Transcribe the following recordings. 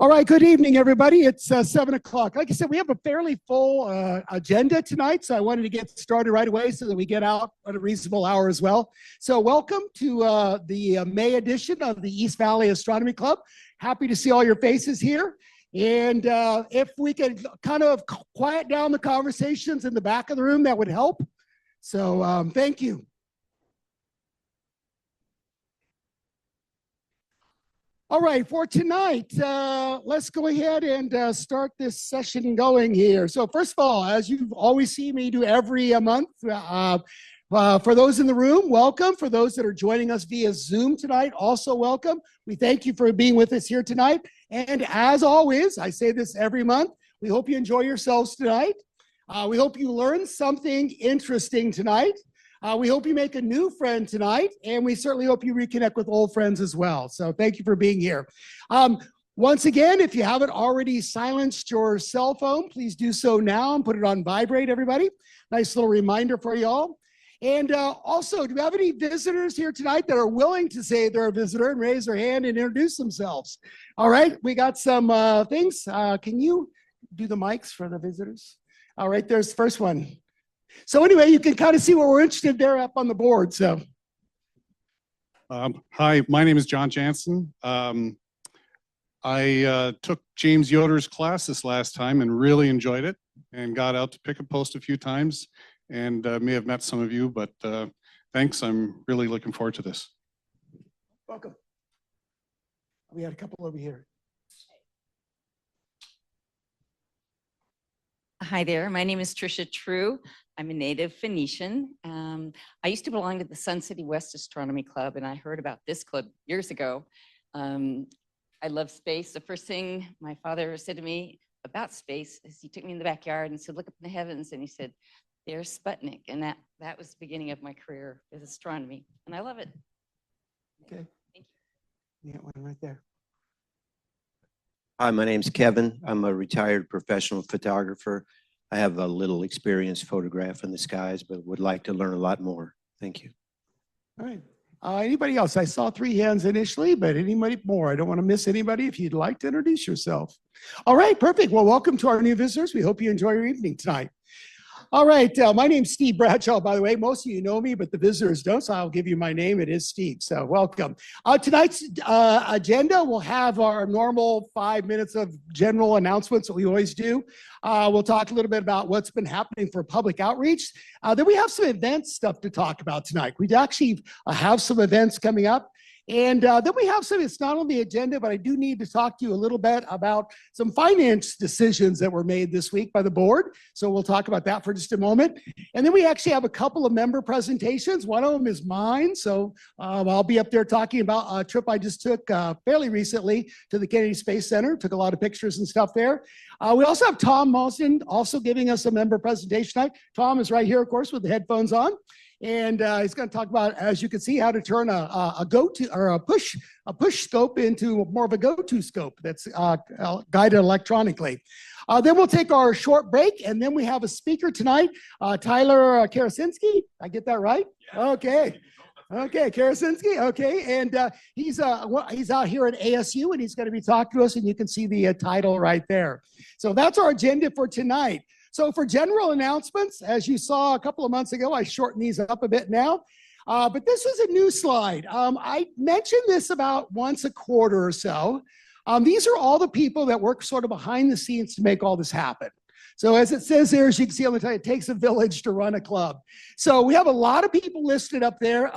All right, good evening, everybody. It's 7 o'clock. Like I said, we have a fairly full agenda tonight, so I wanted to get started right away so that we get out at a reasonable hour as well. So welcome to the May edition of the East Valley Astronomy Club. Happy to see all your faces here. And if we could kind of quiet down the conversations in the back of the room, that would help. So thank you. All right, for tonight, let's go ahead and start this session going here. So first of all, as you've always seen me do every month, for those in the room, welcome. For those that are joining us via Zoom tonight, also welcome. We thank you for being with us here tonight. And as always, I say this every month, we hope you enjoy yourselves tonight. We hope you learn something interesting tonight. We hope you make a new friend tonight, and we certainly hope you reconnect with old friends as well. So thank you for being here. Once again, if you haven't already silenced your cell phone, please do so now and put it on vibrate, everybody. Nice little reminder for y'all. And also, do we have any visitors here tonight that are willing to say they're a visitor and raise their hand and introduce themselves? All right, we got some things. Can you do the mics for the visitors? All right, there's the first one. So anyway, you can kind of see what we're interested there up on the board. So, hi, my name is John Jansen. I took James Yoder's class this last time and really enjoyed it, and got out to pick a post a few times, and may have met some of you. But thanks. I'm really looking forward to this. Welcome. We had a couple over here. Hi there, my name is Tricia True. I'm a native Phoenician. I used to belong to the Sun City West Astronomy Club, and I heard about this club years ago. I love space. The first thing my father said to me about space is he took me in the backyard and said, look up in the heavens, and he said, there's Sputnik. And that was the beginning of my career with astronomy, and I love it. Okay. Thank you. Yeah, one right there. Hi, my name's Kevin. I'm a retired professional photographer. I have a little experience photographing the skies, but would like to learn a lot more. Thank you. All right. Anybody else? I saw 3 hands initially, but anybody more? I don't want to miss anybody. If you'd like to introduce yourself. All right, perfect. Well, welcome to our new visitors. We hope you enjoy your evening tonight. All right, my name's Steve Bradshaw, by the way. Most of you know me, but the visitors don't, so I'll give you my name. It is Steve, so welcome. Tonight's agenda, we'll have our normal 5 minutes of general announcements that we always do. We'll talk a little bit about what's been happening for public outreach. Then we have some event stuff to talk about tonight. We actually have some events coming up. And then we have some, it's not on the agenda, but I do need to talk to you a little bit about some finance decisions that were made this week by the board. So we'll talk about that for just a moment. And then we actually have a couple of member presentations. One of them is mine. So I'll be up there talking about a trip I just took fairly recently to the Kennedy Space Center. Took a lot of pictures and stuff there. We also have Tom Mozdzen also giving us a member presentation tonight. Tom is right here, of course, with the headphones on. And he's going to talk about, as you can see, how to turn a go-to or a push scope into more of a go-to scope that's guided electronically. Then we'll take our short break, and then we have a speaker tonight, Tyler Karasinski. I get that right? Yeah. Okay. Okay, Karasinski. Okay, and he's out here at ASU, and he's going to be talking to us, and you can see the title right there. So that's our agenda for tonight. So for general announcements, as you saw a couple of months ago, I shortened these up a bit now, but this is a new slide. I mention this about once a quarter or so. These are all the people that work sort of behind the scenes to make all this happen. So as it says there, as you can see on the title, it takes a village to run a club. So we have a lot of people listed up there.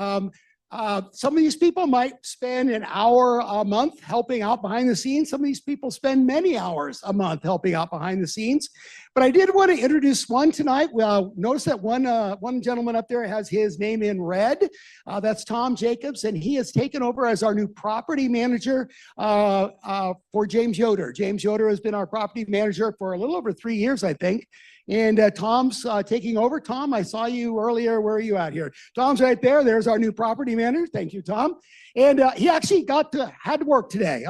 Some of these people might spend an hour a month helping out behind the scenes. Some of these people spend many hours a month helping out behind the scenes. But I did want to introduce one tonight. Notice that one gentleman up there has his name in red. That's Tom Jacobs, and he has taken over as our new property manager for James Yoder. James Yoder has been our property manager for a little over 3 years, I think. And Tom's taking over. Tom, I saw you earlier. Where are you at here? Tom's right there. There's our new property manager. Thank you, Tom. And he actually had to work today.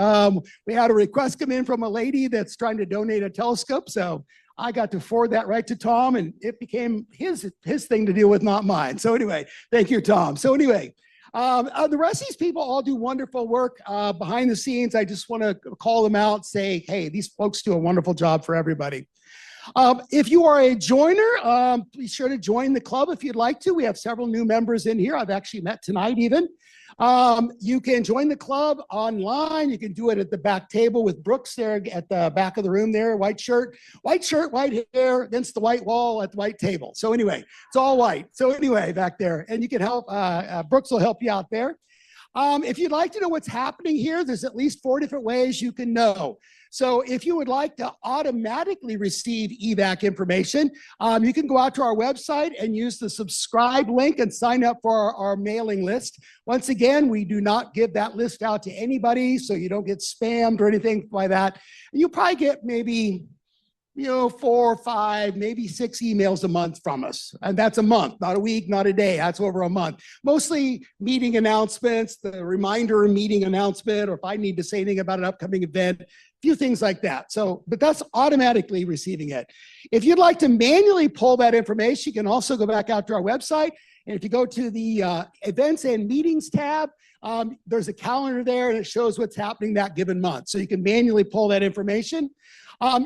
We had a request come in from a lady that's trying to donate a telescope. So I got to forward that right to Tom, and it became his thing to deal with, not mine. So anyway, thank you, Tom. So anyway, The rest of these people all do wonderful work behind the scenes. I just want to call them out, say, hey, these folks do a wonderful job for everybody. If you are a joiner, be sure to join the club if you'd like to. We have several new members in here. I've actually met tonight even. You can join the club online. You can do it at the back table with Brooks there at the back of the room there, white shirt, white hair against the white wall at the white table. So anyway, it's all white. So anyway, back there, and you can help, Brooks will help you out there. If you'd like to know what's happening here, there's at least 4 different ways you can know. So if you would like to automatically receive EVAC information, you can go out to our website and use the subscribe link and sign up for our mailing list. Once again, we do not give that list out to anybody, so you don't get spammed or anything like that. You probably get maybe 4 or 5, maybe 6 emails a month from us. And that's a month, not a week, not a day. That's over a month. Mostly meeting announcements, the reminder meeting announcement, or if I need to say anything about an upcoming event, a few things like that. So, but that's automatically receiving it. If you'd like to manually pull that information, you can also go back out to our website. And if you go to the events and meetings tab, there's a calendar there and it shows what's happening that given month. So you can manually pull that information.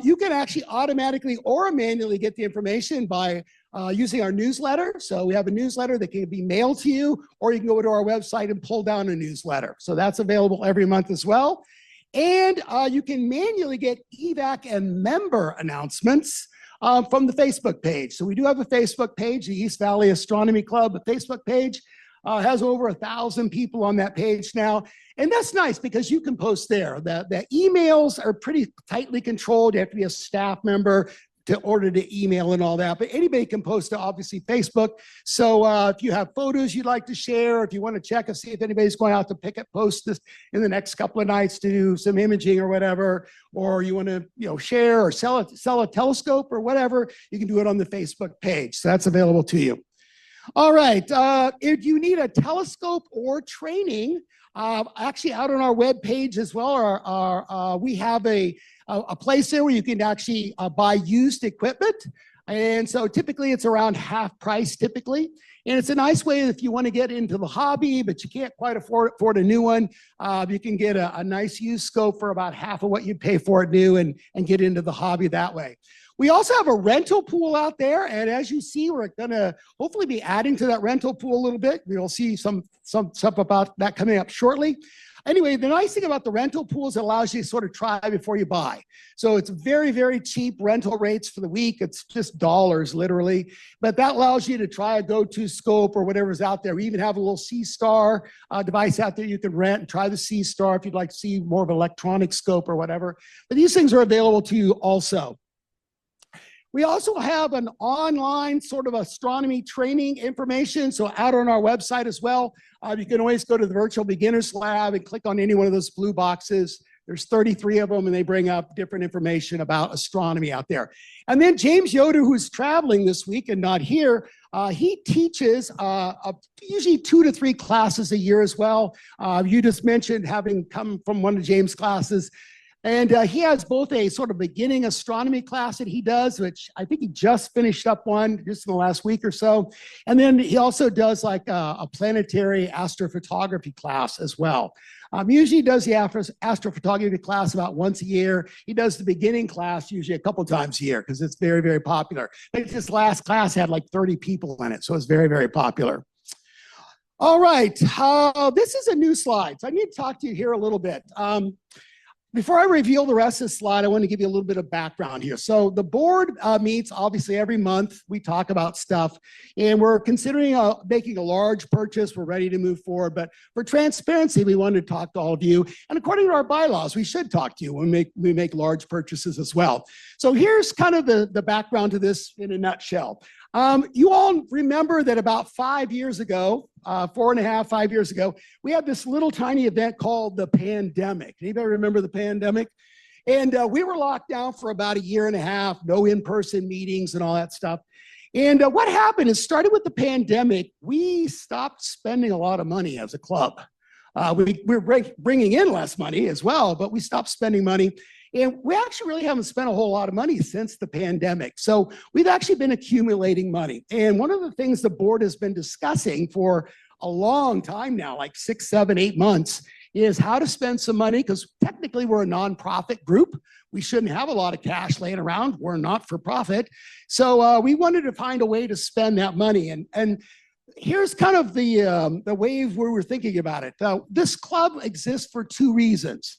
You can actually automatically or manually get the information by using our newsletter. So we have a newsletter that can be mailed to you, or you can go to our website and pull down a newsletter. So that's available every month as well. And you can manually get EVAC and member announcements from the Facebook page. So we do have a Facebook page, the East Valley Astronomy Club, a Facebook page. Has over 1,000 people on that page now. And that's nice because you can post there. The emails are pretty tightly controlled. You have to be a staff member to order to email and all that. But anybody can post to obviously Facebook. So if you have photos you'd like to share, if you want to check and see if anybody's going out to pick up posts this in the next couple of nights to do some imaging or whatever, or you want to share or sell a telescope or whatever, you can do it on the Facebook page. So that's available to you. All right, if you need a telescope or training, actually out on our web page as well, we have a place there where you can actually buy used equipment. And so typically it's around half price typically. And it's a nice way if you want to get into the hobby, but you can't quite afford a new one. You can get a nice used scope for about half of what you'd pay for it new and get into the hobby that way. We also have a rental pool out there, and as you see, we're going to hopefully be adding to that rental pool a little bit. We'll see some stuff about that coming up shortly. Anyway, the nice thing about the rental pool is it allows you to sort of try before you buy. So it's very, very cheap rental rates for the week. It's just dollars, literally. But that allows you to try a go-to scope or whatever's out there. We even have a little C-Star device out there you can rent and try the C-Star if you'd like to see more of an electronic scope or whatever. But these things are available to you also. We also have an online sort of astronomy training information. So out on our website as well, you can always go to the Virtual Beginners Lab and click on any one of those blue boxes. There's 33 of them and they bring up different information about astronomy out there. And then James Yoder, who's traveling this week and not here, he teaches usually 2 to 3 classes a year as well. You just mentioned having come from one of James' classes. And he has both a sort of beginning astronomy class that he does, which I think he just finished up one just in the last week or so. And then he also does like a planetary astrophotography class as well. Usually he does the astrophotography class about once a year. He does the beginning class usually a couple times a year because it's very, very popular. But this last class had like 30 people in it, so it's very, very popular. All right, this is a new slide. So I need to talk to you here a little bit. Before I reveal the rest of the slide, I want to give you a little bit of background here. So the board meets obviously every month. We talk about stuff and we're considering making a large purchase. We're ready to move forward, but for transparency, we wanted to talk to all of you. And according to our bylaws, we should talk to you when we make large purchases as well. So here's kind of the background to this in a nutshell. You all remember that about 5 years ago, 4.5, 5 years ago, we had this little tiny event called the pandemic. Anybody remember the pandemic? And we were locked down for about 1.5 years, no in-person meetings and all that stuff. And what happened is, started with the pandemic, we stopped spending a lot of money as a club. We're bringing in less money as well, but we stopped spending money. And we actually really haven't spent a whole lot of money since the pandemic. So we've actually been accumulating money. And one of the things the board has been discussing for a long time now, like 6, 7, 8 months, is how to spend some money, because technically we're a nonprofit group. We shouldn't have a lot of cash laying around. We're not for profit. So we wanted to find a way to spend that money. And here's kind of the wave where we're thinking about it. This club exists for 2 reasons.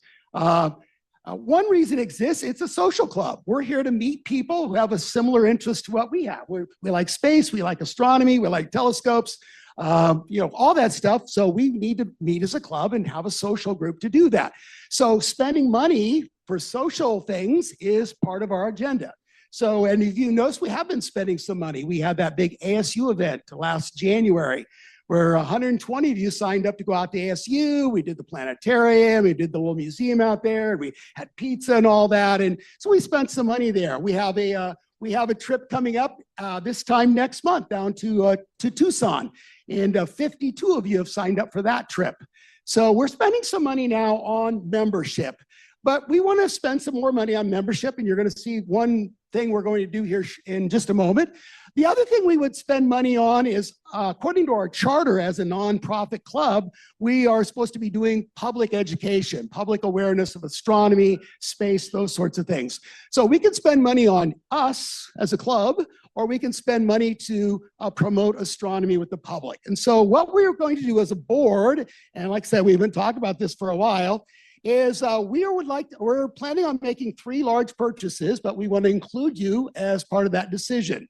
One reason it exists, it's a social club. We're here to meet people who have a similar interest to what we have. We like space, we like astronomy, we like telescopes, all that stuff. So we need to meet as a club and have a social group to do that. So spending money for social things is part of our agenda. So, and if you notice, we have been spending some money. We had that big ASU event last January, where 120 of you signed up to go out to ASU. We did the planetarium, we did the little museum out there, we had pizza and all that. And so we spent some money there. We have a trip coming up this time next month down to Tucson. And 52 of you have signed up for that trip. So we're spending some money now on membership. But we want to spend some more money on membership, and you're going to see one thing we're going to do here in just a moment. The other thing we would spend money on is, according to our charter as a nonprofit club, we are supposed to be doing public education, public awareness of astronomy, space, those sorts of things. So we can spend money on us as a club, or we can spend money to promote astronomy with the public. And so what we're going to do as a board, and like I said, we've been talking about this for a while, is we're planning on making 3 large purchases, but we want to include you as part of that decision.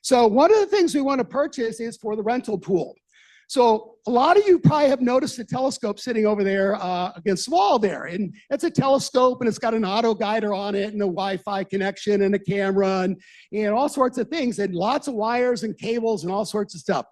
So one of the things we want to purchase is for the rental pool. So a lot of you probably have noticed the telescope sitting over there against the wall there. And it's a telescope, and it's got an auto guider on it, and a Wi-Fi connection, and a camera, and all sorts of things, and lots of wires and cables and all sorts of stuff.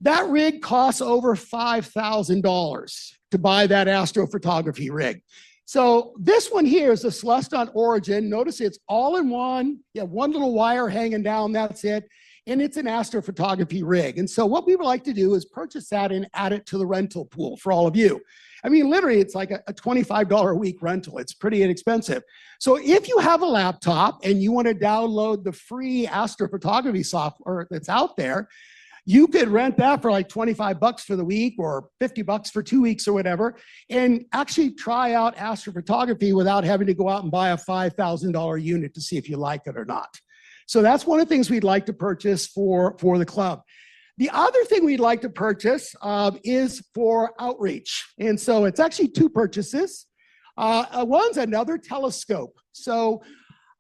That rig costs over $5,000 to buy that astrophotography rig. So this one here is the Celeston Origin. Notice it's all in one. You have one little wire hanging down, that's it. And it's an astrophotography rig. And so what we would like to do is purchase that and add it to the rental pool for all of you. I mean, literally, it's like a $25 a week rental. It's pretty inexpensive. So if you have a laptop and you want to download the free astrophotography software that's out there, you could rent that for like $25 for the week, or $50 for 2 weeks or whatever, and actually try out astrophotography without having to go out and buy a $5,000 unit to see if you like it or not. So that's one of the things we'd like to purchase for the club. The other thing we'd like to purchase is for outreach. And so it's actually 2 purchases. One's another telescope. So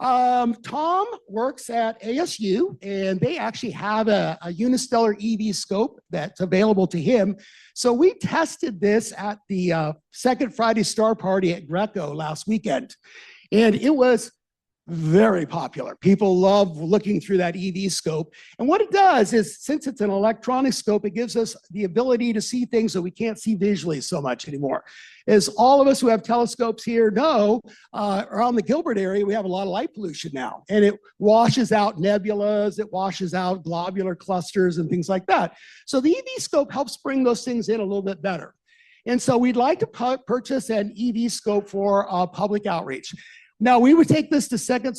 Tom works at ASU, and they actually have a unistellar EV scope that's available to him. So we tested this at the Second Friday Star Party at Greco last weekend, and it was very popular. People love looking through that EV scope. And what it does is, since it's an electronic scope, it gives us the ability to see things that we can't see visually so much anymore. As all of us who have telescopes here know, around the Gilbert area, we have a lot of light pollution now, and it washes out nebulas, it washes out globular clusters and things like that. So the EV scope helps bring those things in a little bit better. And so we'd like to purchase an EV scope for public outreach. Now, we would take this to Second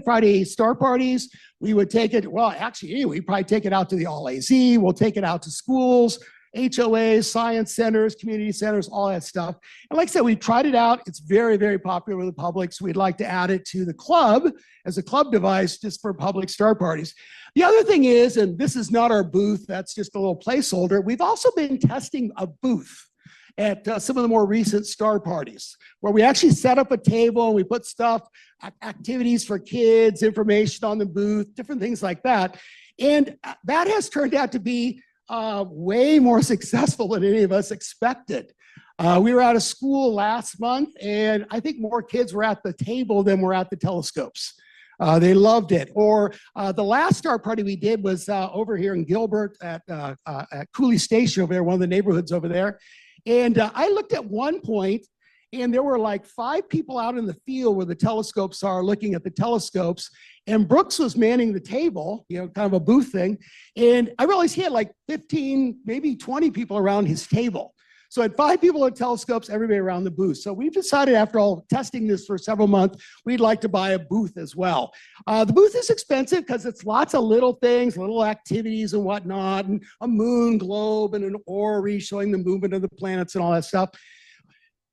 Friday Star Parties. We would take it, well, actually, we'd probably take it out to the All AZ. We'll take it out to schools, HOAs, science centers, community centers, all that stuff. And like I said, we tried it out. It's very, very popular with the public. So we'd like to add it to the club as a club device just for public star parties. The other thing is, and this is not our booth, that's just a little placeholder. We've also been testing a booth at some of the more recent star parties, where we actually set up a table and we put stuff, activities for kids, information on the booth, different things like that. And that has turned out to be way more successful than any of us expected. We were at a school last month, and I think more kids were at the table than were at the telescopes. They loved it. Or the last star party we did was over here in Gilbert at Cooley Station over there, one of the neighborhoods over there. And I looked at one point, and there were like 5 people out in the field where the telescopes are, looking at the telescopes. And Brooks was manning the table, kind of a booth thing. And I realized he had like 15, maybe 20 people around his table. So I had 5 people at telescopes, everybody around the booth. So we've decided after all testing this for several months, we'd like to buy a booth as well. The booth is expensive because it's lots of little things, little activities and whatnot, and a moon globe and an orrery showing the movement of the planets and all that stuff.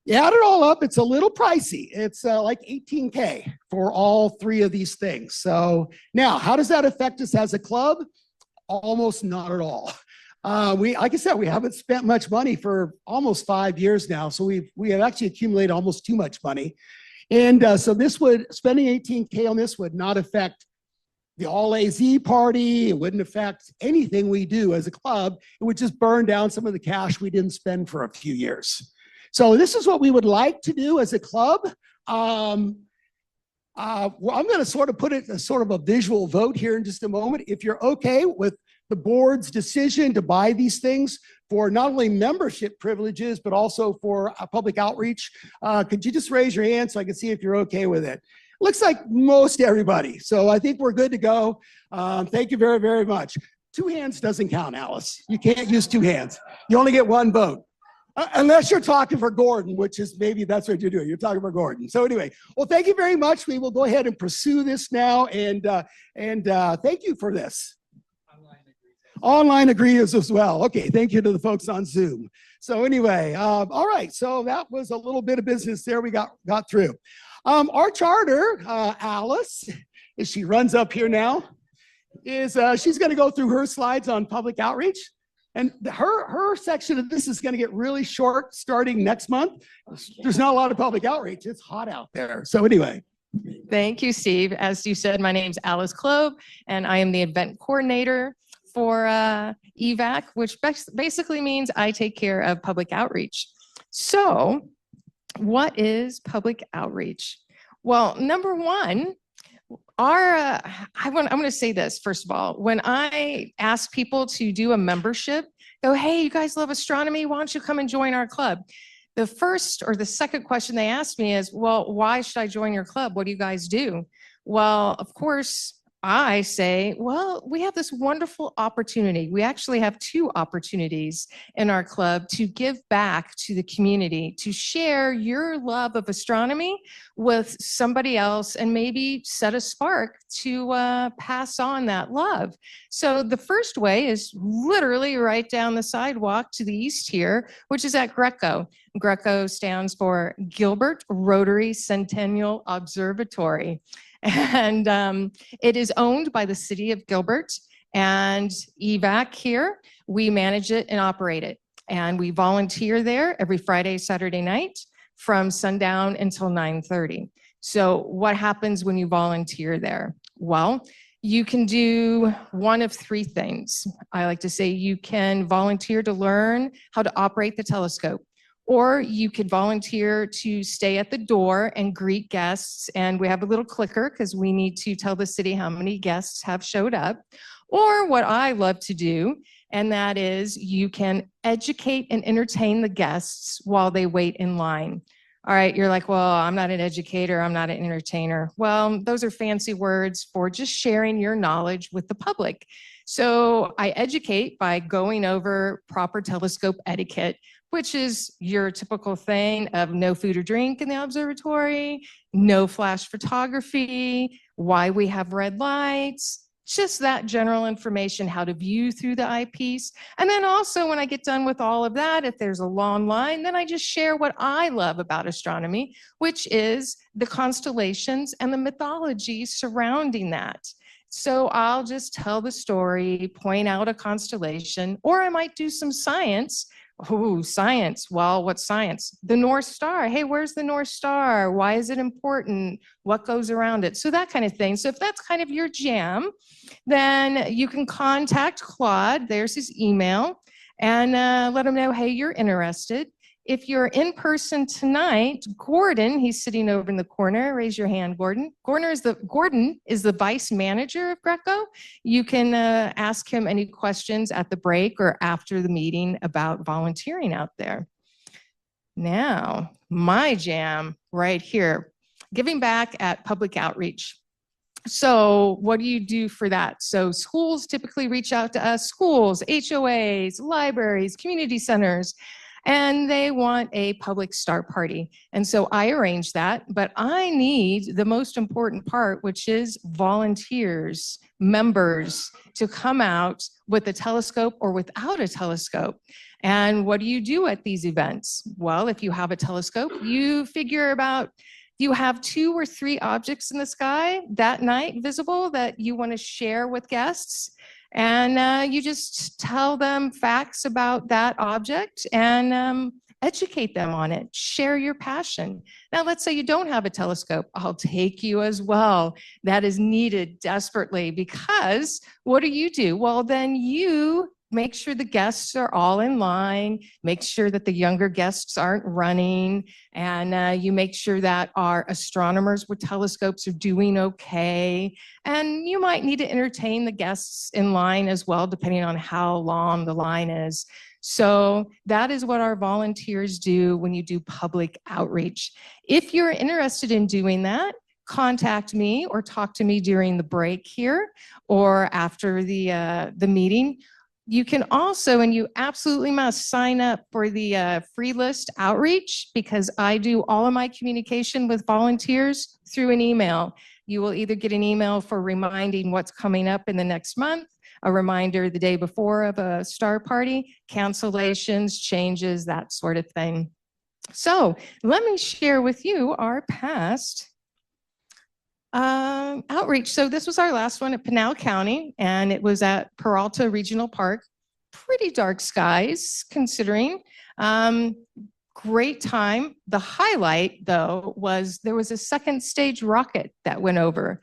You add it all up, it's a little pricey. It's like $18K for all 3 of these things. So now, how does that affect us as a club? Almost not at all. Like I said, we haven't spent much money for almost 5 years now. So we have actually accumulated almost too much money. And so spending $18K on this would not affect the All AZ party. It wouldn't affect anything we do as a club. It would just burn down some of the cash we didn't spend for a few years. So this is what we would like to do as a club. I'm going to sort of put it as sort of a visual vote here in just a moment. If you're okay with the board's decision to buy these things for not only membership privileges, but also for public outreach, could you just raise your hand so I can see if you're okay with it? Looks like most everybody. So I think we're good to go. Thank you very, very much. 2 hands doesn't count, Alice. You can't use 2 hands. You only get 1 vote. Unless you're talking for Gordon, which is maybe that's what you're doing. You're talking for Gordon. So anyway, well, thank you very much. We will go ahead and pursue this now. And thank you for this. Online agrees as well. Okay, thank you to the folks on Zoom. So anyway, all right. So that was a little bit of business there we got through. Our charter, Alice, as she runs up here now, is she's going to go through her slides on public outreach. And her section of this is going to get really short starting next month. There's not a lot of public outreach. It's hot out there. So anyway. Thank you, Steve. As you said, my name's Alice Kloeb, and I am the event coordinator for EVAC, which basically means I take care of public outreach. So what is public outreach? Well, number one, I'm going to say this, first of all. When I ask people to do a membership, go, hey, you guys love astronomy, why don't you come and join our club? The first or the second question they ask me is, well, why should I join your club? What do you guys do? Well, of course, I say, well, we have this wonderful opportunity. We actually have 2 opportunities in our club to give back to the community, to share your love of astronomy with somebody else and maybe set a spark to pass on that love. So the first way is literally right down the sidewalk to the east here, which is at Greco. Greco stands for Gilbert Rotary Centennial Observatory. And it is owned by the city of Gilbert, and EVAC here, we manage it and operate it. And we volunteer there every Friday, Saturday night from sundown until 9:30. So what happens when you volunteer there? Well, you can do one of 3 things. I like to say you can volunteer to learn how to operate the telescope. Or you could volunteer to stay at the door and greet guests. And we have a little clicker because we need to tell the city how many guests have showed up. Or what I love to do, and that is you can educate and entertain the guests while they wait in line. All right, you're like, well, I'm not an educator, I'm not an entertainer. Well, those are fancy words for just sharing your knowledge with the public. So I educate by going over proper telescope etiquette, which is your typical thing of no food or drink in the observatory, no flash photography, why we have red lights, just that general information, how to view through the eyepiece. And then also when I get done with all of that, if there's a long line, then I just share what I love about astronomy, which is the constellations and the mythology surrounding that. So I'll just tell the story, point out a constellation, or I might do some science. Oh, science. Well, what's science? The North Star. Hey, where's the North Star? Why is it important? What goes around it? So that kind of thing. So if that's kind of your jam, then you can contact Claude. There's his email, and let him know, hey, you're interested. If you're in person tonight, Gordon, he's sitting over in the corner. Raise your hand, Gordon. Gordon is the vice manager of Greco. You can ask him any questions at the break or after the meeting about volunteering out there. Now, my jam right here, giving back at public outreach. So what do you do for that? So schools typically reach out to us, schools, HOAs, libraries, community centers. and they want a public star party. And so I arranged that, but I need the most important part, which is volunteers, members, to come out with a telescope or without a telescope. And what do you do at these events? Well, if you have a telescope, you figure about you have 2 or 3 objects in the sky that night visible that you want to share with guests. And you just tell them facts about that object and educate them on it. Share your passion. Now, let's say you don't have a telescope. I'll take you as well. That is needed desperately because what do? Well, then you make sure the guests are all in line, make sure that the younger guests aren't running, and you make sure that our astronomers with telescopes are doing okay. And you might need to entertain the guests in line as well, depending on how long the line is. So that is what our volunteers do when you do public outreach. If you're interested in doing that, contact me or talk to me during the break here or after the meeting. You can also, and you absolutely must, sign up for the free list outreach because I do all of my communication with volunteers through an email. You will either get an email for reminding what's coming up in the next month, a reminder the day before of a star party, cancellations, changes, that sort of thing. So let me share with you our past outreach. So this was our last one at Pinal County, and it was at Peralta Regional Park. Pretty dark skies, considering. Great time. The highlight, though, was there was a second stage rocket that went over.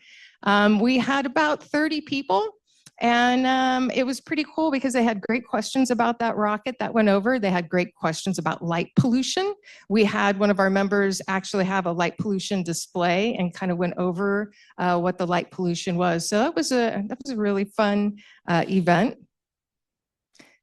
We had about 30 people. And it was pretty cool because they had great questions about that rocket that went over. They had great questions about light pollution. We had one of our members actually have a light pollution display and kind of went over what the light pollution was. So that was a really fun event.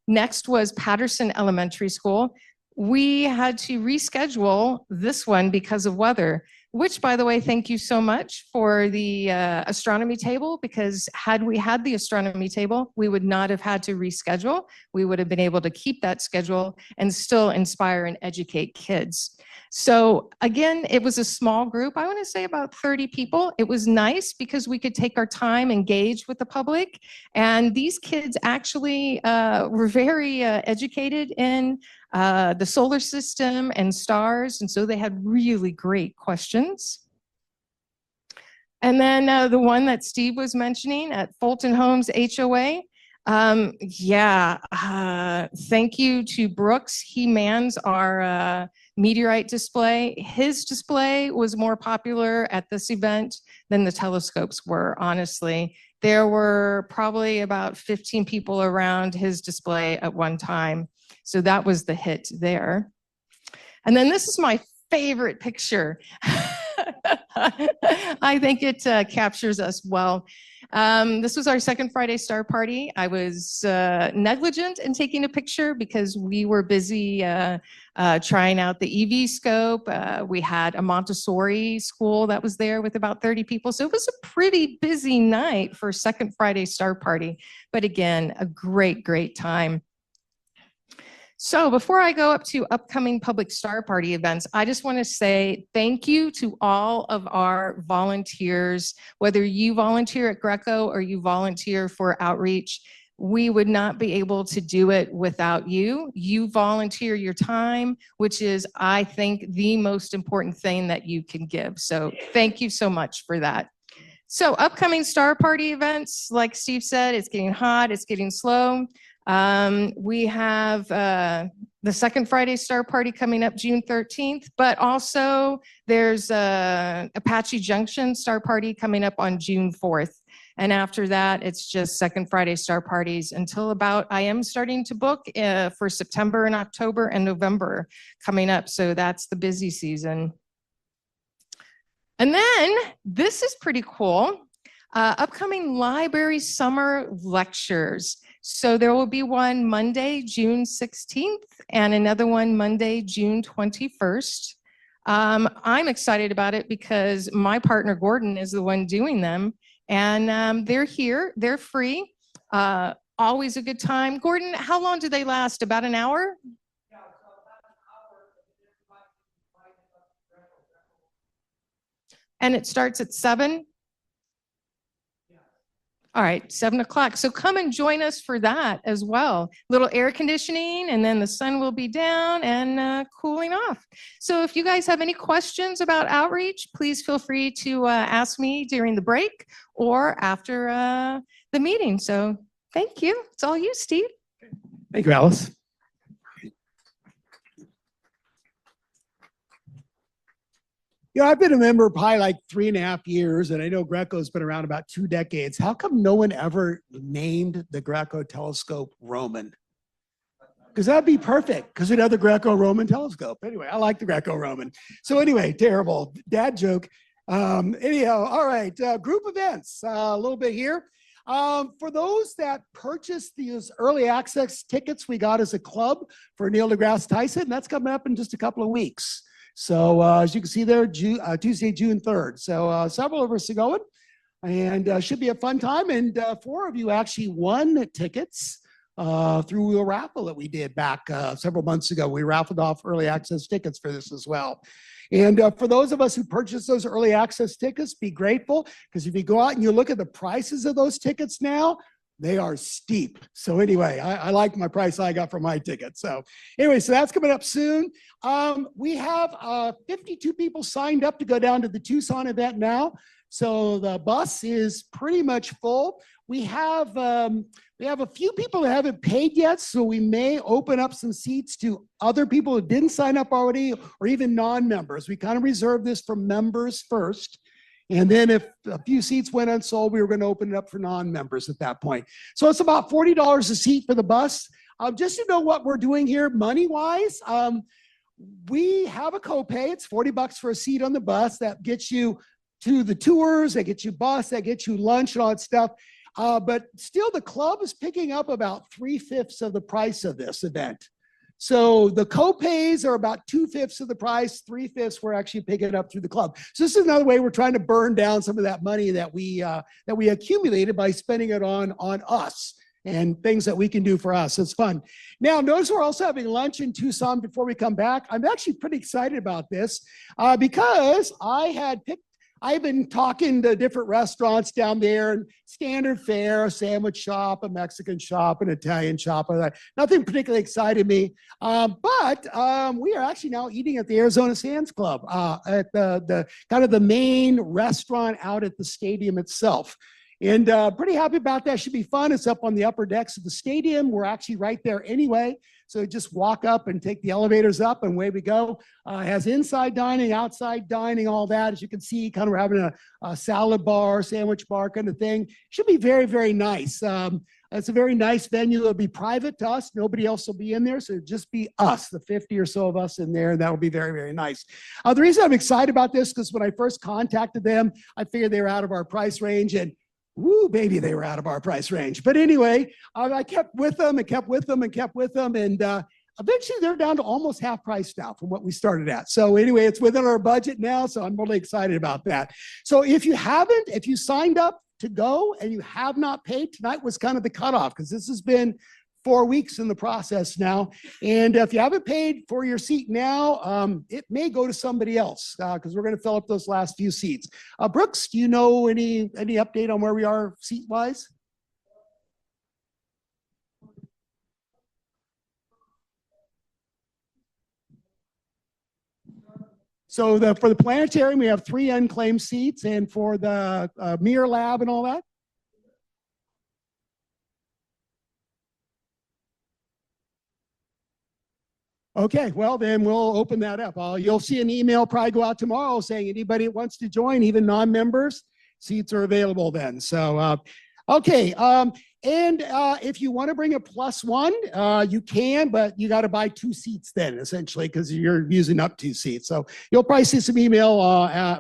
Next was Patterson Elementary School. We had to reschedule this one because of weather, which, by the way, thank you so much for the astronomy table, because had we had the astronomy table, we would not have had to reschedule. We would have been able to keep that schedule and still inspire and educate kids. So again, it was a small group. I want to say about 30 people. It was nice because we could take our time, engage with the public. And these kids actually were very educated in the solar system and stars. And so they had really great questions. And then the one that Steve was mentioning at Fulton Homes HOA. Thank you to Brooks. He mans our meteorite display. His display was more popular at this event than the telescopes were, honestly. There were probably about 15 people around his display at one time. So that was the hit there. And then this is my favorite picture. I think it captures us well. This was our second Friday Star Party. I was negligent in taking a picture because we were busy trying out the EV scope. We had a Montessori school that was there with about 30 people. So it was a pretty busy night for second Friday Star Party. But again, a great, great time. So before I go up to upcoming public star party events, I just want to say thank you to all of our volunteers, whether you volunteer at Greco or you volunteer for outreach. We would not be able to do it without you. You volunteer your time, which is, I think, the most important thing that you can give. So thank you so much for that. So upcoming star party events, like Steve said, it's getting hot, it's getting slow. We have the second Friday Star Party coming up June 13th, but also there's Apache Junction Star Party coming up on June 4th. And after that, it's just second Friday Star Parties until about, I am starting to book for September and October and November coming up. So that's the busy season. And then this is pretty cool. Upcoming library summer lectures. So there will be one Monday, June 16th, and another one Monday, June 21st. I'm excited about it because my partner Gordon is the one doing them, and they're here, they're free, always a good time. Gordon, how long do they last? About an hour? and it starts at 7. All right, 7 o'clock. So come and join us for that as well. Little air conditioning, and then the sun will be down and cooling off. So if you guys have any questions about outreach, please feel free to ask me during the break or after the meeting. So thank you. It's all you, Steve. Thank you, Alice. You know, I've been a member probably like 3.5 years, and I know Greco's been around about 2 decades. How come no one ever named the Greco telescope Roman? Because that'd be perfect, because we'd have the Greco-Roman telescope. Anyway, I like the Greco-Roman. So anyway, terrible dad joke. Anyhow, all right, group events, a little bit here. For those that purchased these early access tickets we got as a club for Neil deGrasse Tyson, that's coming up in just a couple of weeks. So as you can see there, Tuesday, June 3rd. So several of us are going, and should be a fun time. And 4 of you actually won tickets through a raffle that we did back several months ago. We raffled off early access tickets for this as well. And for those of us who purchased those early access tickets, be grateful, because if you go out and you look at the prices of those tickets now, they are steep. So anyway, I like my price I got for my ticket. So anyway, so that's coming up soon. We have 52 people signed up to go down to the Tucson event now. So the bus is pretty much full. We have a few people that haven't paid yet, so we may open up some seats to other people who didn't sign up already, or even non-members. We kind of reserve this for members first. And then if a few seats went unsold, we were going to open it up for non-members at that point. So it's about $40 a seat for the bus. Just to know what we're doing here money-wise, we have a copay. It's $40 for a seat on the bus. That gets you to the tours, that gets you bus, that gets you lunch and all that stuff. But still, the club is picking up about 3/5 of the price of this event. So the co-pays are about 2/5 of the price, 3/5 we're actually picking it up through the club. So this is another way we're trying to burn down some of that money that we accumulated by spending it on us and things that we can do for us. It's fun. Now, notice we're also having lunch in Tucson before we come back. I'm actually pretty excited about this because I've been talking to different restaurants down there, and standard fare, a sandwich shop, a Mexican shop, an Italian shop. Nothing particularly excited me. But we are actually now eating at the Arizona Sands Club at the kind of the main restaurant out at the stadium itself. And pretty happy about that. Should be fun. It's up on the upper decks of the stadium. We're actually right there anyway. So just walk up and take the elevators up, and away we go. It has inside dining, outside dining, all that. As you can see, kind of we're having a salad bar, sandwich bar kind of thing. Should be very, very nice. It's a very nice venue. It'll be private to us. Nobody else will be in there. So it'll just be us, the 50 or so of us in there. And that will be very, very nice. The reason I'm excited about this, because when I first contacted them, I figured they were out of our price range, and woo, baby, they were out of our price range. But anyway, I kept with them and kept with them and kept with them. And eventually they're down to almost half price now from what we started at. So anyway, it's within our budget now. So I'm really excited about that. So if you signed up to go and you have not paid, tonight was kind of the cutoff, because this has been 4 weeks in the process now. And if you haven't paid for your seat now, it may go to somebody else, because we're going to fill up those last few seats. Brooks, do you know any update on where we are seat-wise? So for the planetarium, we have 3 unclaimed seats, and for the mirror lab and all that? Okay, well, then we'll open that up. You'll see an email probably go out tomorrow saying anybody that wants to join, even non-members, seats are available then. So, okay. And if you want to bring a +1, you can, but you got to buy 2 seats then, essentially, because you're using up 2 seats. So you'll probably see some email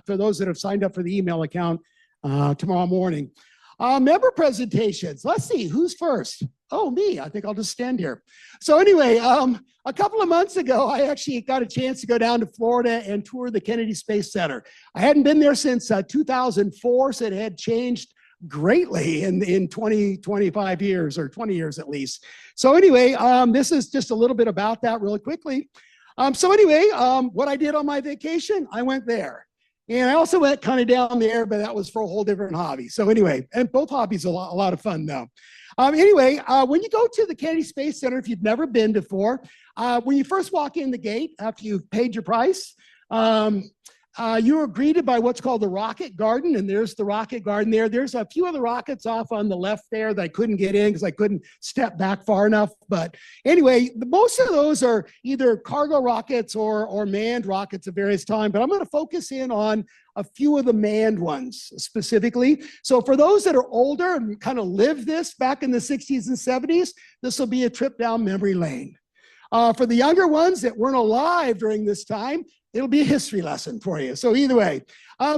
for those that have signed up for the email account tomorrow morning. Member presentations. Let's see, who's first? Oh, me. I think I'll just stand here. So anyway, a couple of months ago, I actually got a chance to go down to Florida and tour the Kennedy Space Center. I hadn't been there since 2004, so it had changed greatly in 25 years, or 20 years at least. So anyway, this is just a little bit about that really quickly. So anyway, what I did on my vacation, I went there. And I also went kind of down there, but that was for a whole different hobby. So anyway, and both hobbies are a lot of fun though. Anyway, when you go to the Kennedy Space Center, if you've never been before, when you first walk in the gate, after you've paid your price, you are greeted by what's called the Rocket Garden, and there's the Rocket Garden there. There's a few other rockets off on the left there that I couldn't get in because I couldn't step back far enough. But anyway, most of those are either cargo rockets or manned rockets at various times. But I'm going to focus in on a few of the manned ones specifically. So for those that are older and kind of lived this back in the 60s and 70s, this will be a trip down memory lane. For the younger ones that weren't alive during this time, it'll be a history lesson for you. So either way,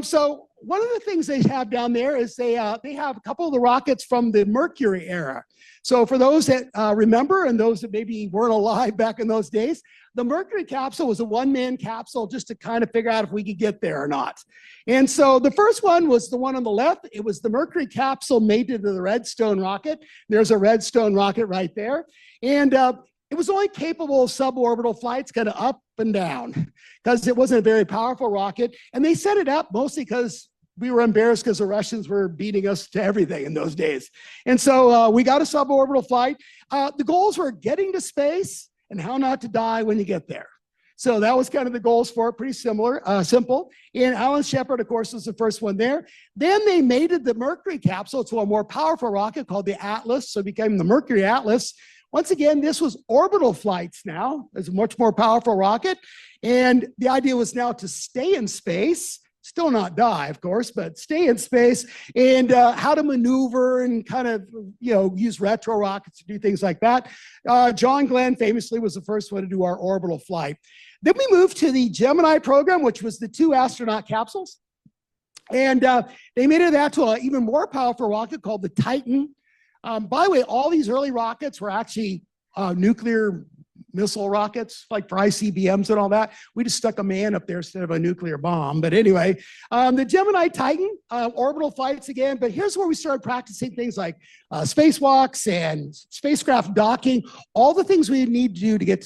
so one of the things they have down there is they have a couple of the rockets from the Mercury era. So for those that remember and those that maybe weren't alive back in those days, the Mercury capsule was a one-man capsule just to kind of figure out if we could get there or not. And so the first one was the one on the left. It was the Mercury capsule mated to the Redstone rocket. There's a Redstone rocket right there. And it was only capable of suborbital flights kind of up and down because it wasn't a very powerful rocket. And they set it up mostly because we were embarrassed because the Russians were beating us to everything in those days. And so we got a suborbital flight. The goals were getting to space and how not to die when you get there. So that was kind of the goals for it, pretty simple. And Alan Shepard, of course, was the first one there. Then they mated the Mercury capsule to a more powerful rocket called the Atlas. So it became the Mercury Atlas. Once again, this was orbital flights now. It's a much more powerful rocket. And the idea was now to stay in space, still not die, of course, but stay in space and how to maneuver and kind of, use retro rockets to do things like that. John Glenn famously was the first one to do our orbital flight. Then we moved to the Gemini program, which was the 2 astronaut capsules. And they made that to an even more powerful rocket called the Titan. By the way, all these early rockets were actually nuclear missile rockets, like for ICBMs and all that. We just stuck a man up there instead of a nuclear bomb. But anyway, the Gemini Titan, orbital flights again. But here's where we started practicing things like spacewalks and spacecraft docking, all the things we need to do to get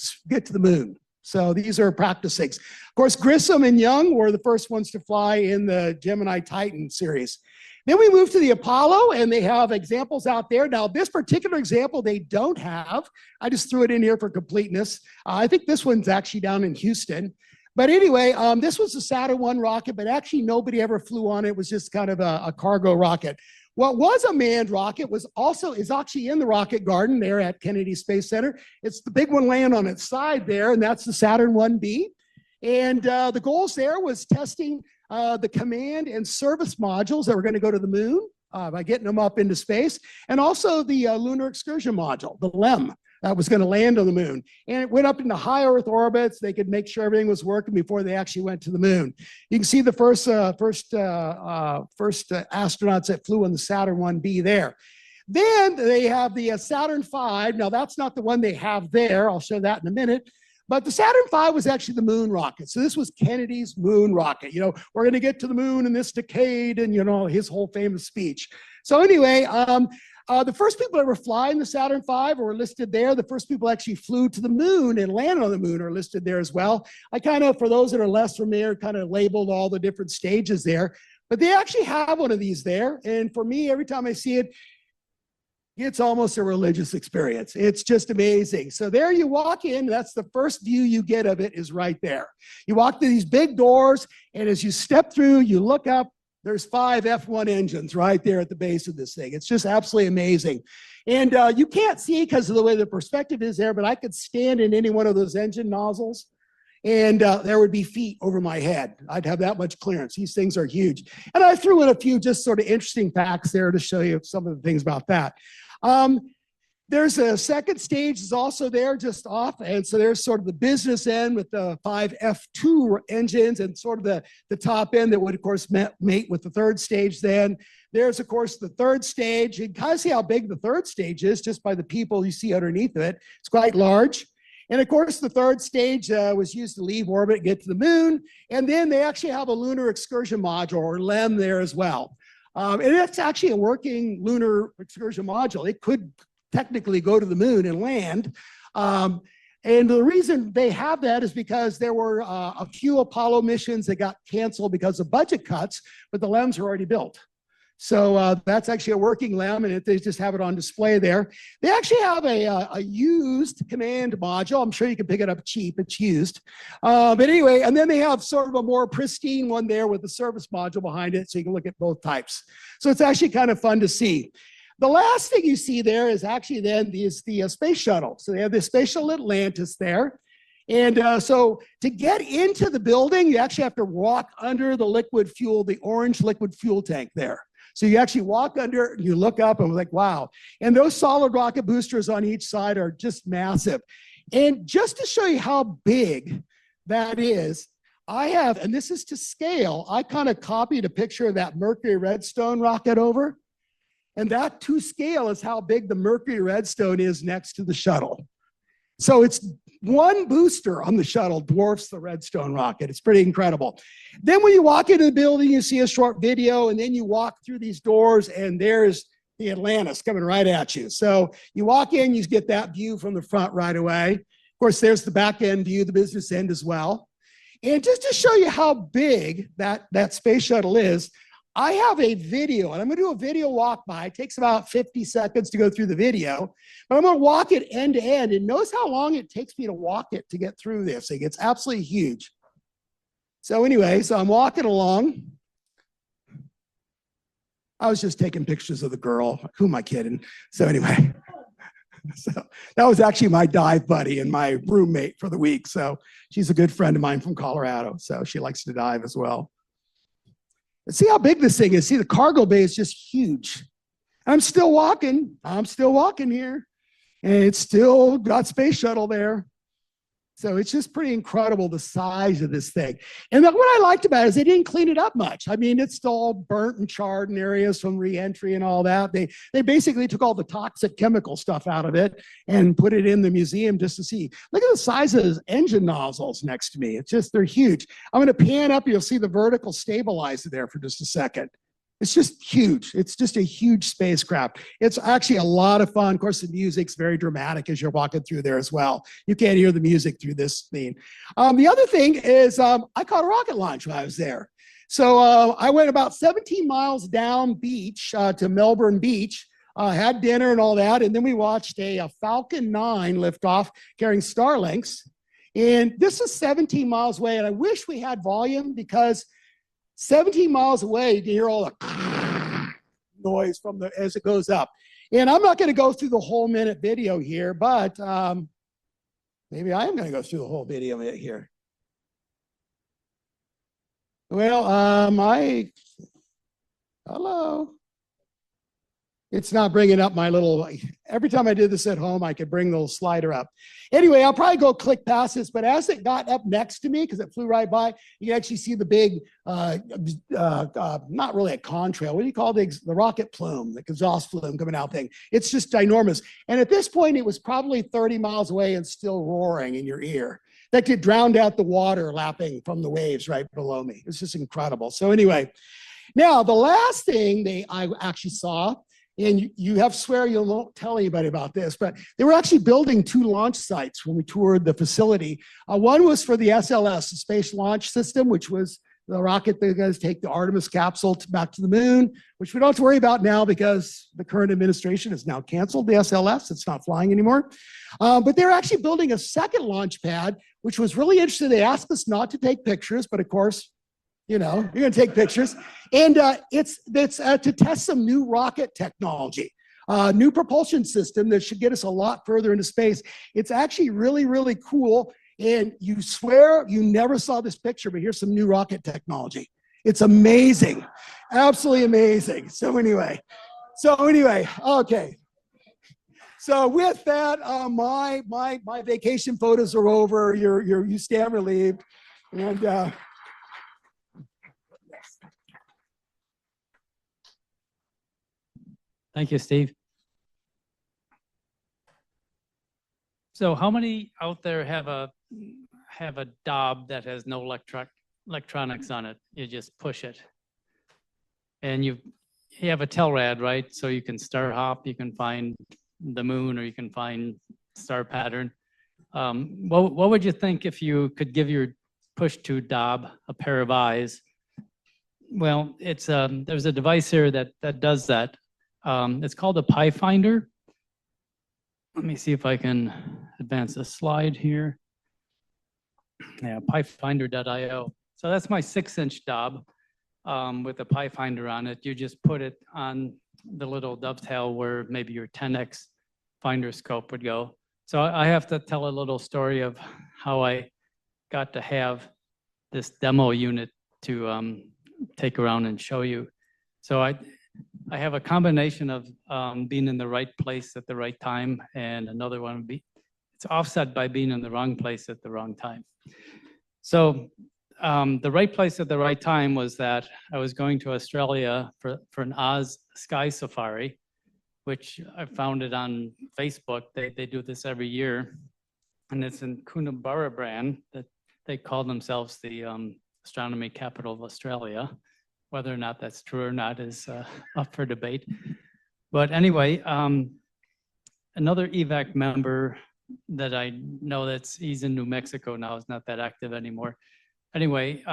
to the moon. So these are practice things. Of course, Grissom and Young were the first ones to fly in the Gemini Titan series. Then we move to the Apollo, and they have examples out there. Now, this particular example they don't have. I just threw it in here for completeness. I think this one's actually down in Houston. But anyway, this was a Saturn I rocket, but actually nobody ever flew on it. It was just kind of a cargo rocket. What was a manned rocket is actually in the Rocket Garden there at Kennedy Space Center. It's the big one laying on its side there, and that's the Saturn 1B. And the goals there was testing the command and service modules that were going to go to the moon by getting them up into space, and also the lunar excursion module, the LEM, that was going to land on the moon. And it went up into high Earth orbits. They could make sure everything was working before they actually went to the moon. You can see the first astronauts that flew on the Saturn 1B there. Then they have the Saturn V. Now, that's not the one they have there. I'll show that in a minute. But the Saturn V was actually the moon rocket. So this was Kennedy's moon rocket. We're going to get to the moon in this decade, and, his whole famous speech. So anyway, the first people to ever fly in the Saturn V were listed there. The first people actually flew to the moon and landed on the moon are listed there as well. I kind of, for those that are less familiar, kind of labeled all the different stages there. But they actually have one of these there. And for me, every time I see it, it's almost a religious experience. It's just amazing. So there you walk in, that's the first view you get of it is right there. You walk through these big doors, and as you step through, you look up, there's 5 F1 engines right there at the base of this thing. It's just absolutely amazing. And you can't see because of the way the perspective is there, but I could stand in any one of those engine nozzles, and there would be feet over my head. I'd have that much clearance. These things are huge. And I threw in a few just sort of interesting facts there to show you some of the things about that. There's a second stage is also there just off. And so there's sort of the business end with the 5 F2 engines and sort of the top end that would, of course, mate with the third stage then. There's, of course, the third stage. You can kind of see how big the third stage is just by the people you see underneath it. It's quite large. And of course, the third stage was used to leave orbit, get to the moon. And then they actually have a lunar excursion module, or LEM, there as well. And it's actually a working lunar excursion module. It could technically go to the moon and land. And the reason they have that is because there were a few Apollo missions that got canceled because of budget cuts, but the LEMs are already built. So that's actually a working LEM, and they just have it on display there. They actually have a used command module. I'm sure you can pick it up cheap. It's used. But anyway, and then they have sort of a more pristine one there with the service module behind it, so you can look at both types. So it's actually kind of fun to see. The last thing you see there is actually then the space shuttle. So they have the Space Shuttle Atlantis there. And so to get into the building, you actually have to walk under the liquid fuel, the orange liquid fuel tank there. So you actually walk under, and you look up and we're like, wow. And those solid rocket boosters on each side are just massive. And just to show you how big that is, I have, and this is to scale, I kind of copied a picture of that Mercury Redstone rocket over. And that to scale is how big the Mercury Redstone is next to the shuttle. So it's one booster on the shuttle dwarfs the Redstone rocket. It's pretty incredible. Then when you walk into the building, you see a short video, and then you walk through these doors, and there's the Atlantis coming right at you. So you walk in, you get that view from the front right away. Of course, there's the back end view, the business end as well. And just to show you how big that space shuttle is, I have a video, and I'm going to do a video walk by. It takes about 50 seconds to go through the video, but I'm going to walk it end to end, and notice how long it takes me to walk it to get through this thing. It's absolutely huge. So anyway, so I'm walking along. I was just taking pictures of the girl. Who am I kidding? So anyway, so that was actually my dive buddy and my roommate for the week. So she's a good friend of mine from Colorado. So she likes to dive as well. See how big this thing is. See, the cargo bay is just huge. I'm still walking. I'm still walking here. And it's still got space shuttle there. So it's just pretty incredible, the size of this thing. And what I liked about it is they didn't clean it up much. I mean, it's still all burnt and charred in areas from re-entry and all that. They basically took all the toxic chemical stuff out of it and put it in the museum just to see. Look at the size of those engine nozzles next to me. It's just, they're huge. I'm going to pan up. You'll see the vertical stabilizer there for just a second. It's just huge. It's just a huge spacecraft. It's actually a lot of fun. Of course, the music's very dramatic as you're walking through there as well. You can't hear the music through this thing. The other thing is I caught a rocket launch when I was there. So I went about 17 miles down beach to Melbourne Beach, had dinner and all that, and then we watched a Falcon 9 lift off carrying Starlinks. And this is 17 miles away, and I wish we had volume because 17 miles away, you can hear all the noise from as it goes up. And I'm not going to go through the whole minute video here, but maybe I am going to go through the whole video here. Well, hello. It's not bringing up my little, every time I did this at home, I could bring the little slider up. Anyway, I'll probably go click past this, but as it got up next to me, because it flew right by, you can actually see the big, not really a contrail, what do you call the rocket plume, the exhaust flume coming out thing. It's just ginormous. And at this point, it was probably 30 miles away and still roaring in your ear. That could drown out the water lapping from the waves right below me. It's just incredible. So anyway, now the last thing I actually saw, and you have to swear you won't tell anybody about this, but they were actually building 2 launch sites when we toured the facility. One was for the SLS, the Space Launch System, which was the rocket that going to take the Artemis capsule back to the moon, which we don't have to worry about now because the current administration has now canceled the SLS. It's not flying anymore. But they're actually building a second launch pad, which was really interesting. They asked us not to take pictures, but of course, you know, you're going to take pictures. And it's to test some new rocket technology, new propulsion system that should get us a lot further into space. It's actually really, really cool. And you swear you never saw this picture, but here's some new rocket technology. It's amazing, absolutely amazing. So anyway, okay. So with that, my vacation photos are over. You stand relieved, and. Thank you, Steve. So how many out there have a Dob that has no electronics on it? You just push it. And you have a Telrad, right? So you can star hop, you can find the moon, or you can find star pattern. What would you think if you could give your push-to Dob a pair of eyes? Well, it's there's a device here that does that. It's called a PiFinder. Let me see if I can advance the slide here. Yeah, PiFinder.io. So that's my 6-inch Dob with a PiFinder on it. You just put it on the little dovetail where maybe your 10x finder scope would go. So I have to tell a little story of how I got to have this demo unit to take around and show you. So I have a combination of being in the right place at the right time, and another one would be, it's offset by being in the wrong place at the wrong time. So the right place at the right time was that I was going to Australia for an Oz sky safari, which I found it on Facebook. They do this every year. And it's in Coonabarabran that they call themselves the astronomy capital of Australia. Whether or not that's true or not is up for debate. But anyway, another EVAC member that I know he's in New Mexico now, is not that active anymore. Anyway,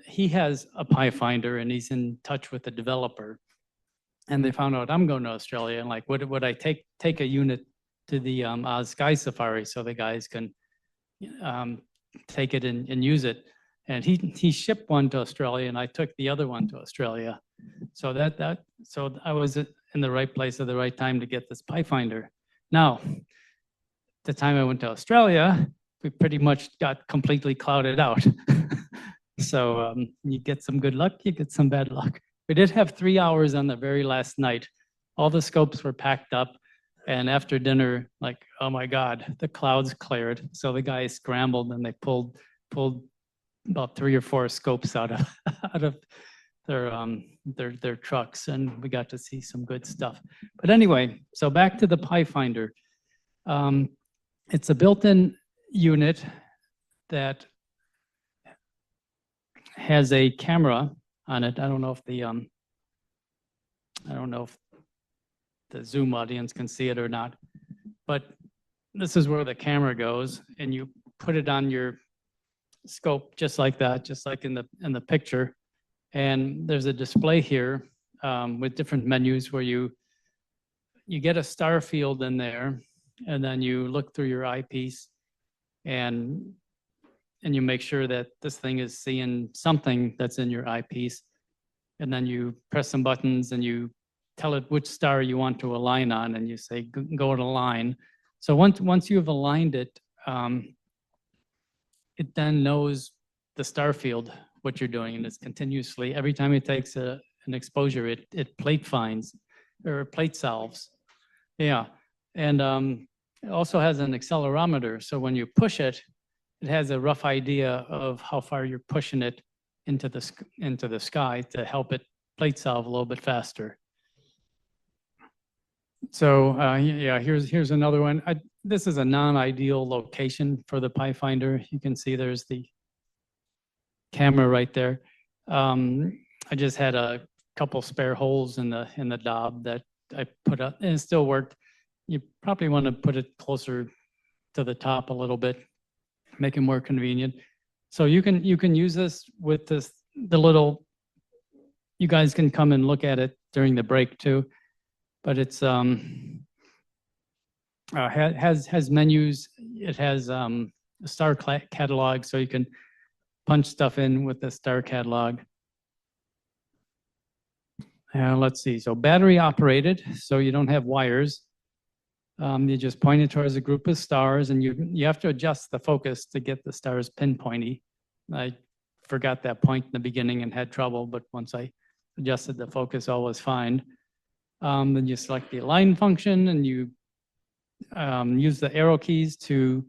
he has a PiFinder and he's in touch with the developer. And they found out I'm going to Australia, and like, would I take a unit to the Oz Sky Safari so the guys can take it and use it? And he shipped one to Australia, and I took the other one to Australia. So so I was in the right place at the right time to get this PiFinder. Now, the time I went to Australia, we pretty much got completely clouded out. So you get some good luck, you get some bad luck. We did have 3 hours on the very last night. All the scopes were packed up, and after dinner, like, oh my God, the clouds cleared. So the guys scrambled and they pulled about 3 or 4 scopes out of their trucks, and we got to see some good stuff. But anyway, so back to the PiFinder. It's a built-in unit that has a camera on it. I don't know if the Zoom audience can see it or not, but this is where the camera goes, and you put it on your scope just like that, just like in the picture. And there's a display here with different menus where you get a star field in there, and then you look through your eyepiece and you make sure that this thing is seeing something that's in your eyepiece. And then you press some buttons and you tell it which star you want to align on, and you say, go to line. So once you've aligned it, it then knows the star field, what you're doing, and it's continuously, every time it takes an exposure, it plate finds or plate solves. Yeah, and it also has an accelerometer. So when you push it, it has a rough idea of how far you're pushing it into the sky to help it plate solve a little bit faster. So yeah, here's another one. This is a non-ideal location for the PiFinder. You can see there's the camera right there. I just had a couple spare holes in the Dob that I put up, and it still worked. You probably want to put it closer to the top a little bit, make it more convenient. So you can use this with the little, you guys can come and look at it during the break too, but it's has menus. It has a star catalog, so you can punch stuff in with the star catalog. Let's see, so battery operated, so you don't have wires. You just point it towards a group of stars, and you have to adjust the focus to get the stars pinpointy. I forgot that point in the beginning and had trouble, but once I adjusted the focus, all was fine. Then you select the align function, and you use the arrow keys to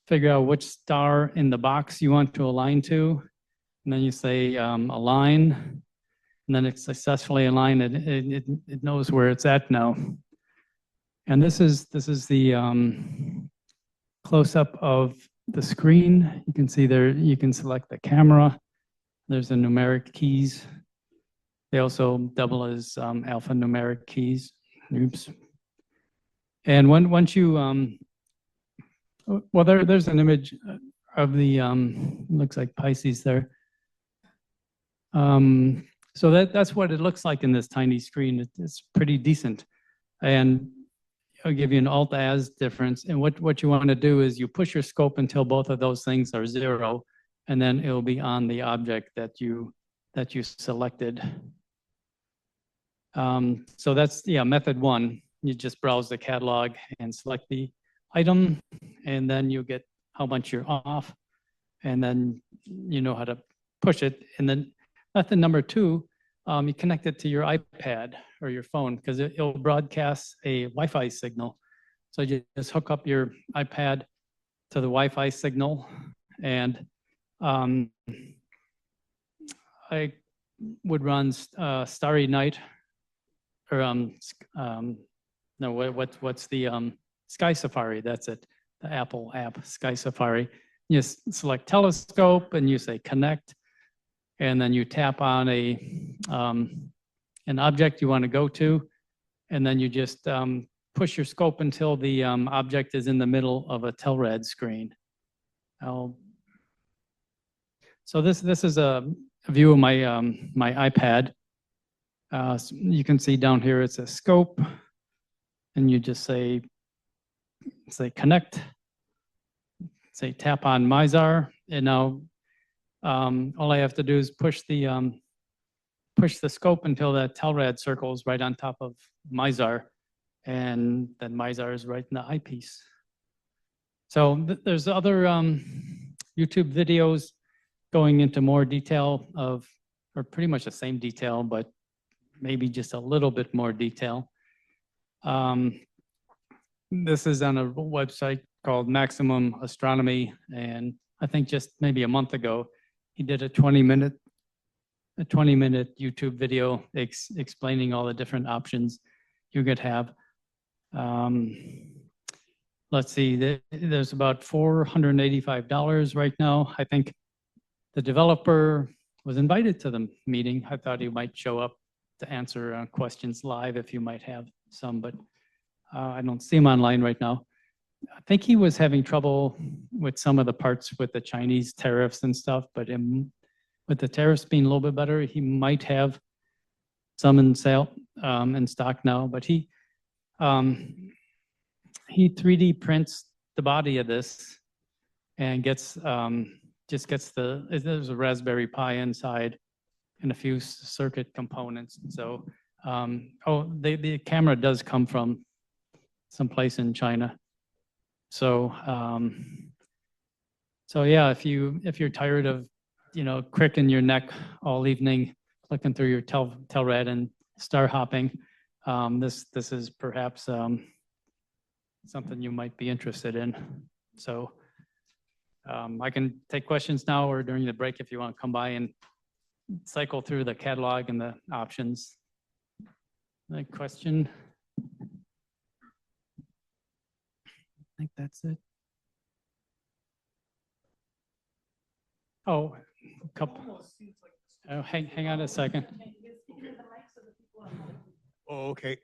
figure out which star in the box you want to align to. And then you say align, and then it's successfully aligned. It knows where it's at now. And this is the close-up of the screen. You can see there, you can select the camera. There's the numeric keys. They also double as alphanumeric keys. Oops. And once you Well, there's an image of the, looks like Pisces there. So that's what it looks like in this tiny screen. It's pretty decent. And I'll give you an Alt-Az difference. And what you want to do is you push your scope until both of those things are 0, and then it'll be on the object that you selected. So that's, yeah, method 1. You just browse the catalog and select the item, and then you get how much you're off, and then you know how to push it. And then method number 2, you connect it to your iPad or your phone, because it'll broadcast a Wi-Fi signal. So you just hook up your iPad to the Wi-Fi signal, and I would run Starry Night, or no, what's the Sky Safari? That's it, the Apple app, Sky Safari. You select telescope and you say connect, and then you tap on an object you want to go to, and then you just push your scope until the object is in the middle of a Telrad screen. So this is a view of my my iPad. So you can see down here it's a scope, and you just say connect, say tap on Mizar, and now all I have to do is push the scope until that Telrad circle is right on top of Mizar, and then Mizar is right in the eyepiece. So there's other YouTube videos going into more detail of, or pretty much the same detail, but maybe just a little bit more detail. This is on a website called Maximum Astronomy, and I think just maybe a month ago, he did a 20-minute YouTube video explaining all the different options you could have. Let's see, there's about $485 right now. I think the developer was invited to the meeting. I thought he might show up to answer questions live if you might have some, but I don't see him online right now. I think he was having trouble with some of the parts with the Chinese tariffs and stuff, but with the tariffs being a little bit better, he might have some in sale, in stock now, but he 3D prints the body of this and gets, there's a Raspberry Pi inside and a few circuit components. So, the camera does come from someplace in China. So, so yeah, if you're tired of, cricking your neck all evening, clicking through your Telrad and star hopping, this is perhaps something you might be interested in. So, I can take questions now or during the break if you want to come by and cycle through the catalog and the options. Any question? I think that's it. Oh, a couple. Oh, hang on a second. Oh, okay.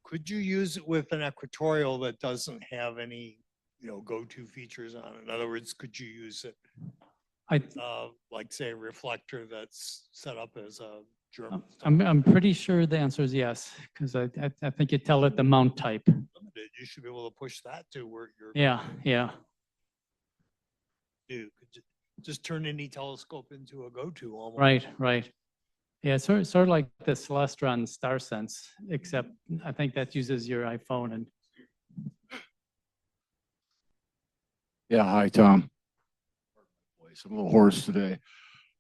Could you use it with an equatorial that doesn't have any, go-to features on it? In other words, could you use it, like say a reflector that's set up as a German? I'm pretty sure the answer is yes, because I think you tell it the mount type. Limited. You should be able to push that to where you're. Yeah. Just turn any telescope into a go-to almost. Right. Yeah, sort of like the Celestron Star Sense, except I think that uses your iPhone. And yeah, hi, Tom. I'm a little hoarse today.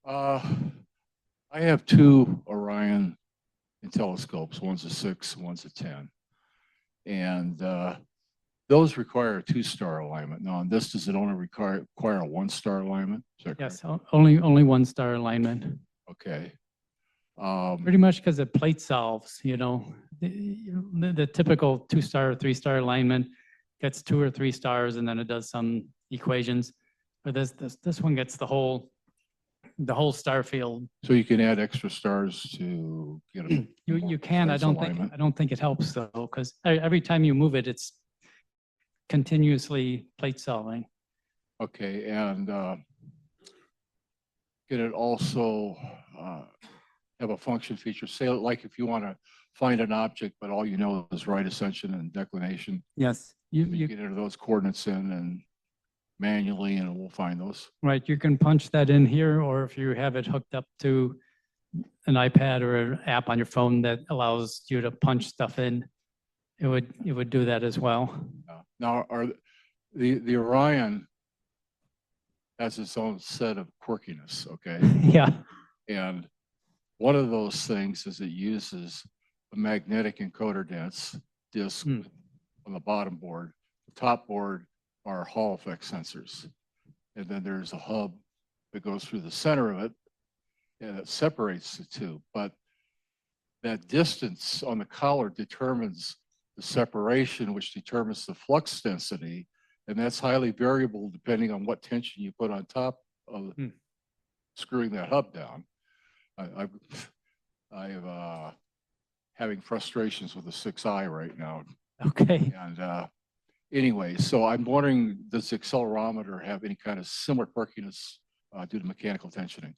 I have 2 Orion telescopes. One's a 6, one's a 10. And those require a 2-star alignment. Now, on this, does it only require a 1-star alignment? Yes, only 1-star alignment. Okay. Pretty much because it plate solves, the typical 2-star or 3-star alignment gets 2 or 3 stars, and then it does some equations. But this one gets the whole star field. So you can add extra stars to get a you can. I don't think it helps though, because every time you move it, it's continuously plate solving. Okay, and can it also have a function feature? Say like if you want to find an object, but all you know is right ascension and declination, Yes, you can enter those coordinates in and manually, and we'll find those. right. You can punch that in here, or if you have it hooked up to an iPad or an app on your phone that allows you to punch stuff in, it would do that as well. Now, are the Orion has its own set of quirkiness, okay? Yeah. And one of those things is it uses a magnetic encoder disc on the bottom board. The top board are Hall effect sensors. And then there's a hub that goes through the center of it and it separates the two. But that distance on the collar determines the separation, which determines the flux density. And that's highly variable depending on what tension you put on top of screwing that hub down. I've having frustrations with the 6i right now. Okay. And anyway, so I'm wondering, does the accelerometer have any kind of similar quirkiness due to mechanical tensioning?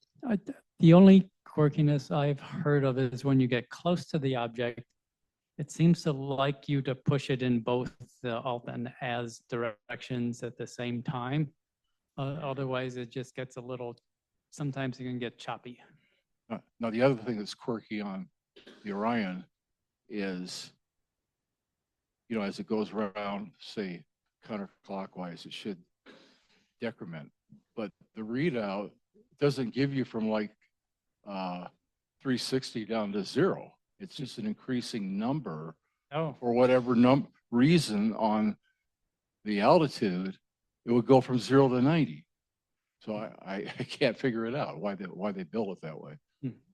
The only quirkiness I've heard of is when you get close to the object, it seems to like you to push it in both the alt and as directions at the same time. Otherwise, it just gets a little, sometimes it can get choppy. Now, the other thing that's quirky on the Orion is, you know, as it goes around, say, counterclockwise, it should decrement. But the readout doesn't give you from like 360 down to 0. It's just an increasing number for whatever reason on the altitude, it would go from 0 to 90. So I can't figure it out why they built it that way.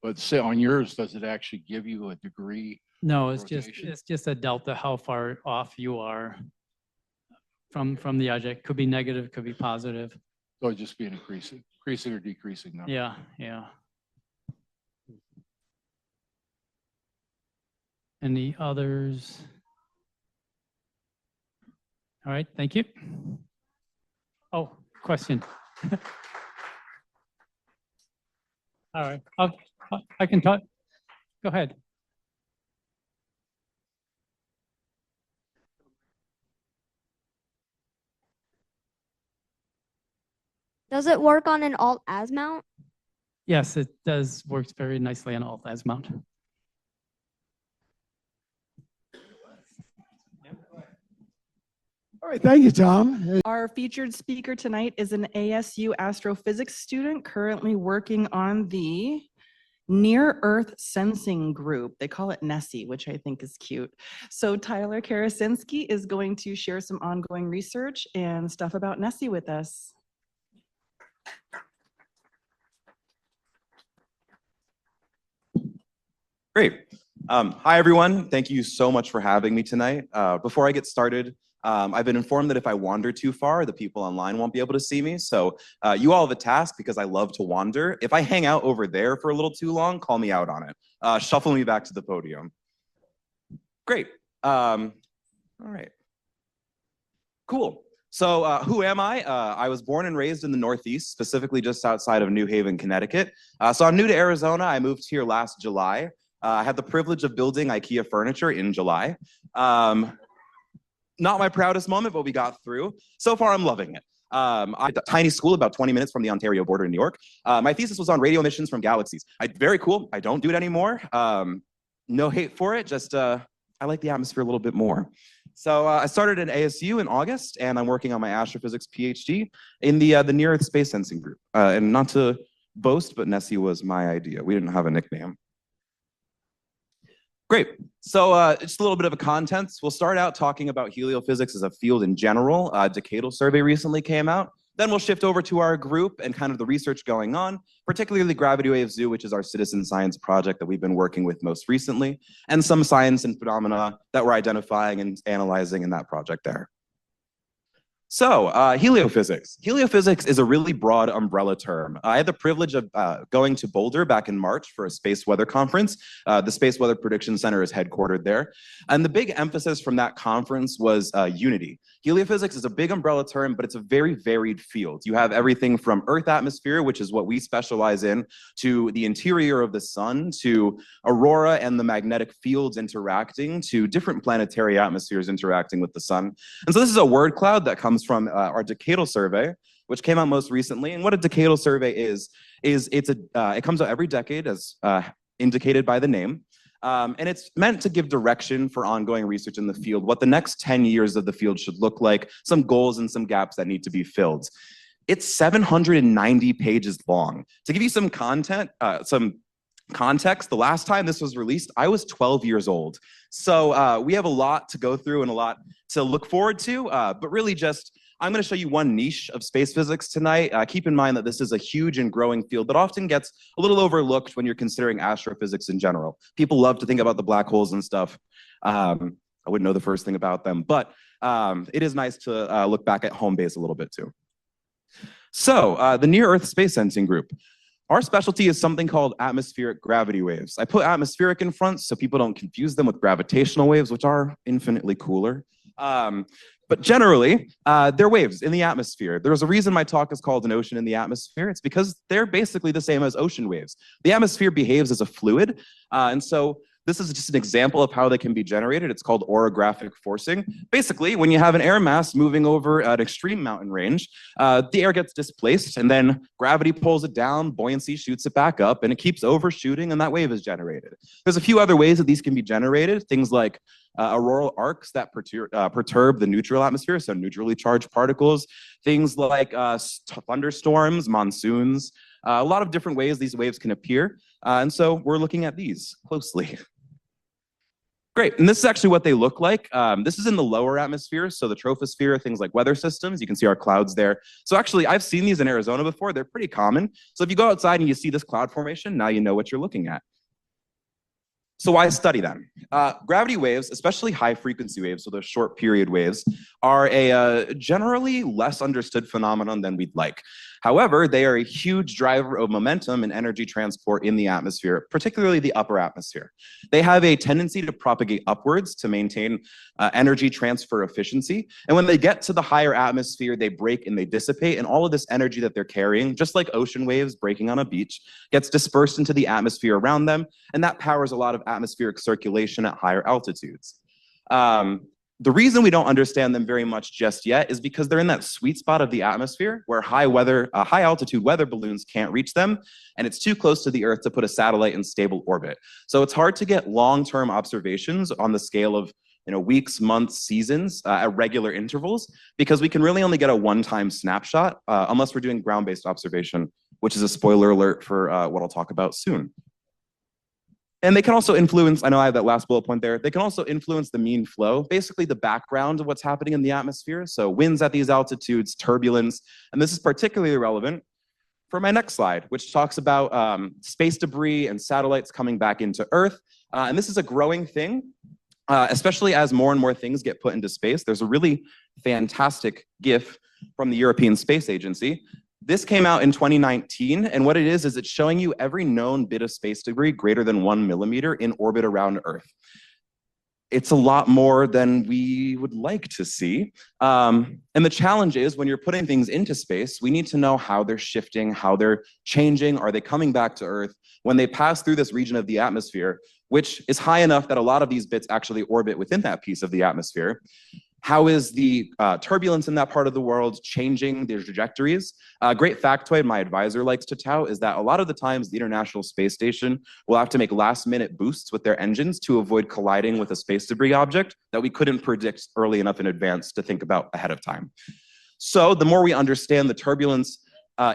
But say on yours, does it actually give you a degree? No, rotation? it's just a delta, how far off you are from the object. Could be negative, could be positive. So it'd just be an increasing or decreasing number. Yeah, yeah. Any others? All right, thank you. Oh, question. All right, I can talk. Go ahead. Does it work on an alt as mount? Yes, it does, works very nicely on alt as mount. All right, thank you, Tom. Our featured speaker tonight is an ASU astrophysics student currently working on the Near Earth Sensing Group. They call it NESSI, which I think is cute. So Tyler Karasinski is going to share some ongoing research and stuff about NESSI with us. Great. Hi, everyone. Thank you so much for having me tonight. Before I get started, I've been informed that if I wander too far, the people online won't be able to see me. So you all have a task because I love to wander. If I hang out over there for a little too long, call me out on it. Shuffle me back to the podium. Great. All right. Cool. So who am I? I was born and raised in the Northeast, specifically just outside of New Haven, Connecticut. So I'm new to Arizona. I moved here last July. I had the privilege of building IKEA furniture in July. Not my proudest moment, but we got through. So far, I'm loving it. I had a tiny school about 20 minutes from the Ontario border in New York. My thesis was on radio emissions from galaxies. Very cool. I don't do it anymore. No hate for it, just I like the atmosphere a little bit more. So I started at ASU in August, and I'm working on my astrophysics PhD in the Near Earth Space Sensing Group. And not to boast, but NESSI was my idea. We didn't have a nickname. Great. So just a little bit of a contents. We'll start out talking about heliophysics as a field in general. A decadal survey recently came out. Then we'll shift over to our group and kind of the research going on, particularly Gravity Wave Zoo, which is our citizen science project that we've been working with most recently, and some science and phenomena that we're identifying and analyzing in that project there. So heliophysics. Heliophysics is a really broad umbrella term. I had the privilege of going to Boulder back in March for a space weather conference. The Space Weather Prediction Center is headquartered there. And the big emphasis from that conference was unity. Heliophysics is a big umbrella term, but it's a very varied field. You have everything from Earth atmosphere, which is what we specialize in, to the interior of the sun, to aurora and the magnetic fields interacting, to different planetary atmospheres interacting with the sun. And so this is a word cloud that comes from our decadal survey, which came out most recently. And what a decadal survey is it comes out every decade as indicated by the name. And it's meant to give direction for ongoing research in the field, what the next 10 years of the field should look like, some goals and some gaps that need to be filled. It's 790 pages long. To give you some context, the last time this was released, I was 12 years old. So we have a lot to go through and a lot to look forward to, but really just, I'm going to show you one niche of space physics tonight. Keep in mind that this is a huge and growing field that often gets a little overlooked when you're considering astrophysics in general. People love to think about the black holes and stuff. I wouldn't know the first thing about them, but it is nice to look back at home base a little bit too. So the Near Earth Space Sensing Group. Our specialty is something called atmospheric gravity waves. I put atmospheric in front so people don't confuse them with gravitational waves, which are infinitely cooler. But generally, they're waves in the atmosphere. There's a reason my talk is called An Ocean in the Atmosphere. It's because they're basically the same as ocean waves. The atmosphere behaves as a fluid, and so this is just an example of how they can be generated. It's called orographic forcing. Basically, when you have an air mass moving over an extreme mountain range, the air gets displaced, and then gravity pulls it down, buoyancy shoots it back up, and it keeps overshooting, and that wave is generated. There's a few other ways that these can be generated, things like auroral arcs that perturb the neutral atmosphere, so neutrally charged particles, things like thunderstorms, monsoons, a lot of different ways these waves can appear. And so we're looking at these closely. Great, and this is actually what they look like. This is in the lower atmosphere, so the troposphere, things like weather systems. You can see our clouds there. So actually, I've seen these in Arizona before. They're pretty common. So if you go outside and you see this cloud formation, now you know what you're looking at. So why study them? Gravity waves, especially high frequency waves, so those short period waves, are a generally less understood phenomenon than we'd like. However, they are a huge driver of momentum and energy transport in the atmosphere, particularly the upper atmosphere. They have a tendency to propagate upwards to maintain energy transfer efficiency. And when they get to the higher atmosphere, they break and they dissipate, and all of this energy that they're carrying, just like ocean waves breaking on a beach, gets dispersed into the atmosphere around them, and that powers a lot of atmospheric circulation at higher altitudes. The reason we don't understand them very much just yet is because they're in that sweet spot of the atmosphere where high altitude weather balloons can't reach them, and it's too close to the Earth to put a satellite in stable orbit. So it's hard to get long-term observations on the scale of weeks, months, seasons at regular intervals, because we can really only get a one-time snapshot unless we're doing ground-based observation, which is a spoiler alert for what I'll talk about soon. And they can also influence, I know I have that last bullet point there, they can also influence the mean flow, basically the background of what's happening in the atmosphere. So winds at these altitudes, turbulence, and this is particularly relevant for my next slide, which talks about space debris and satellites coming back into Earth. And this is a growing thing, especially as more and more things get put into space. There's a really fantastic GIF from the European Space Agency. This came out in 2019, and what it is it's showing you every known bit of space debris greater than 1 millimeter in orbit around Earth. It's a lot more than we would like to see. And the challenge is when you're putting things into space, we need to know how they're shifting, how they're changing, are they coming back to Earth? When they pass through this region of the atmosphere, which is high enough that a lot of these bits actually orbit within that piece of the atmosphere, how is the turbulence in that part of the world changing their trajectories? A great factoid my advisor likes to tout is that a lot of the times the International Space Station will have to make last-minute boosts with their engines to avoid colliding with a space debris object that we couldn't predict early enough in advance to think about ahead of time. So the more we understand the turbulence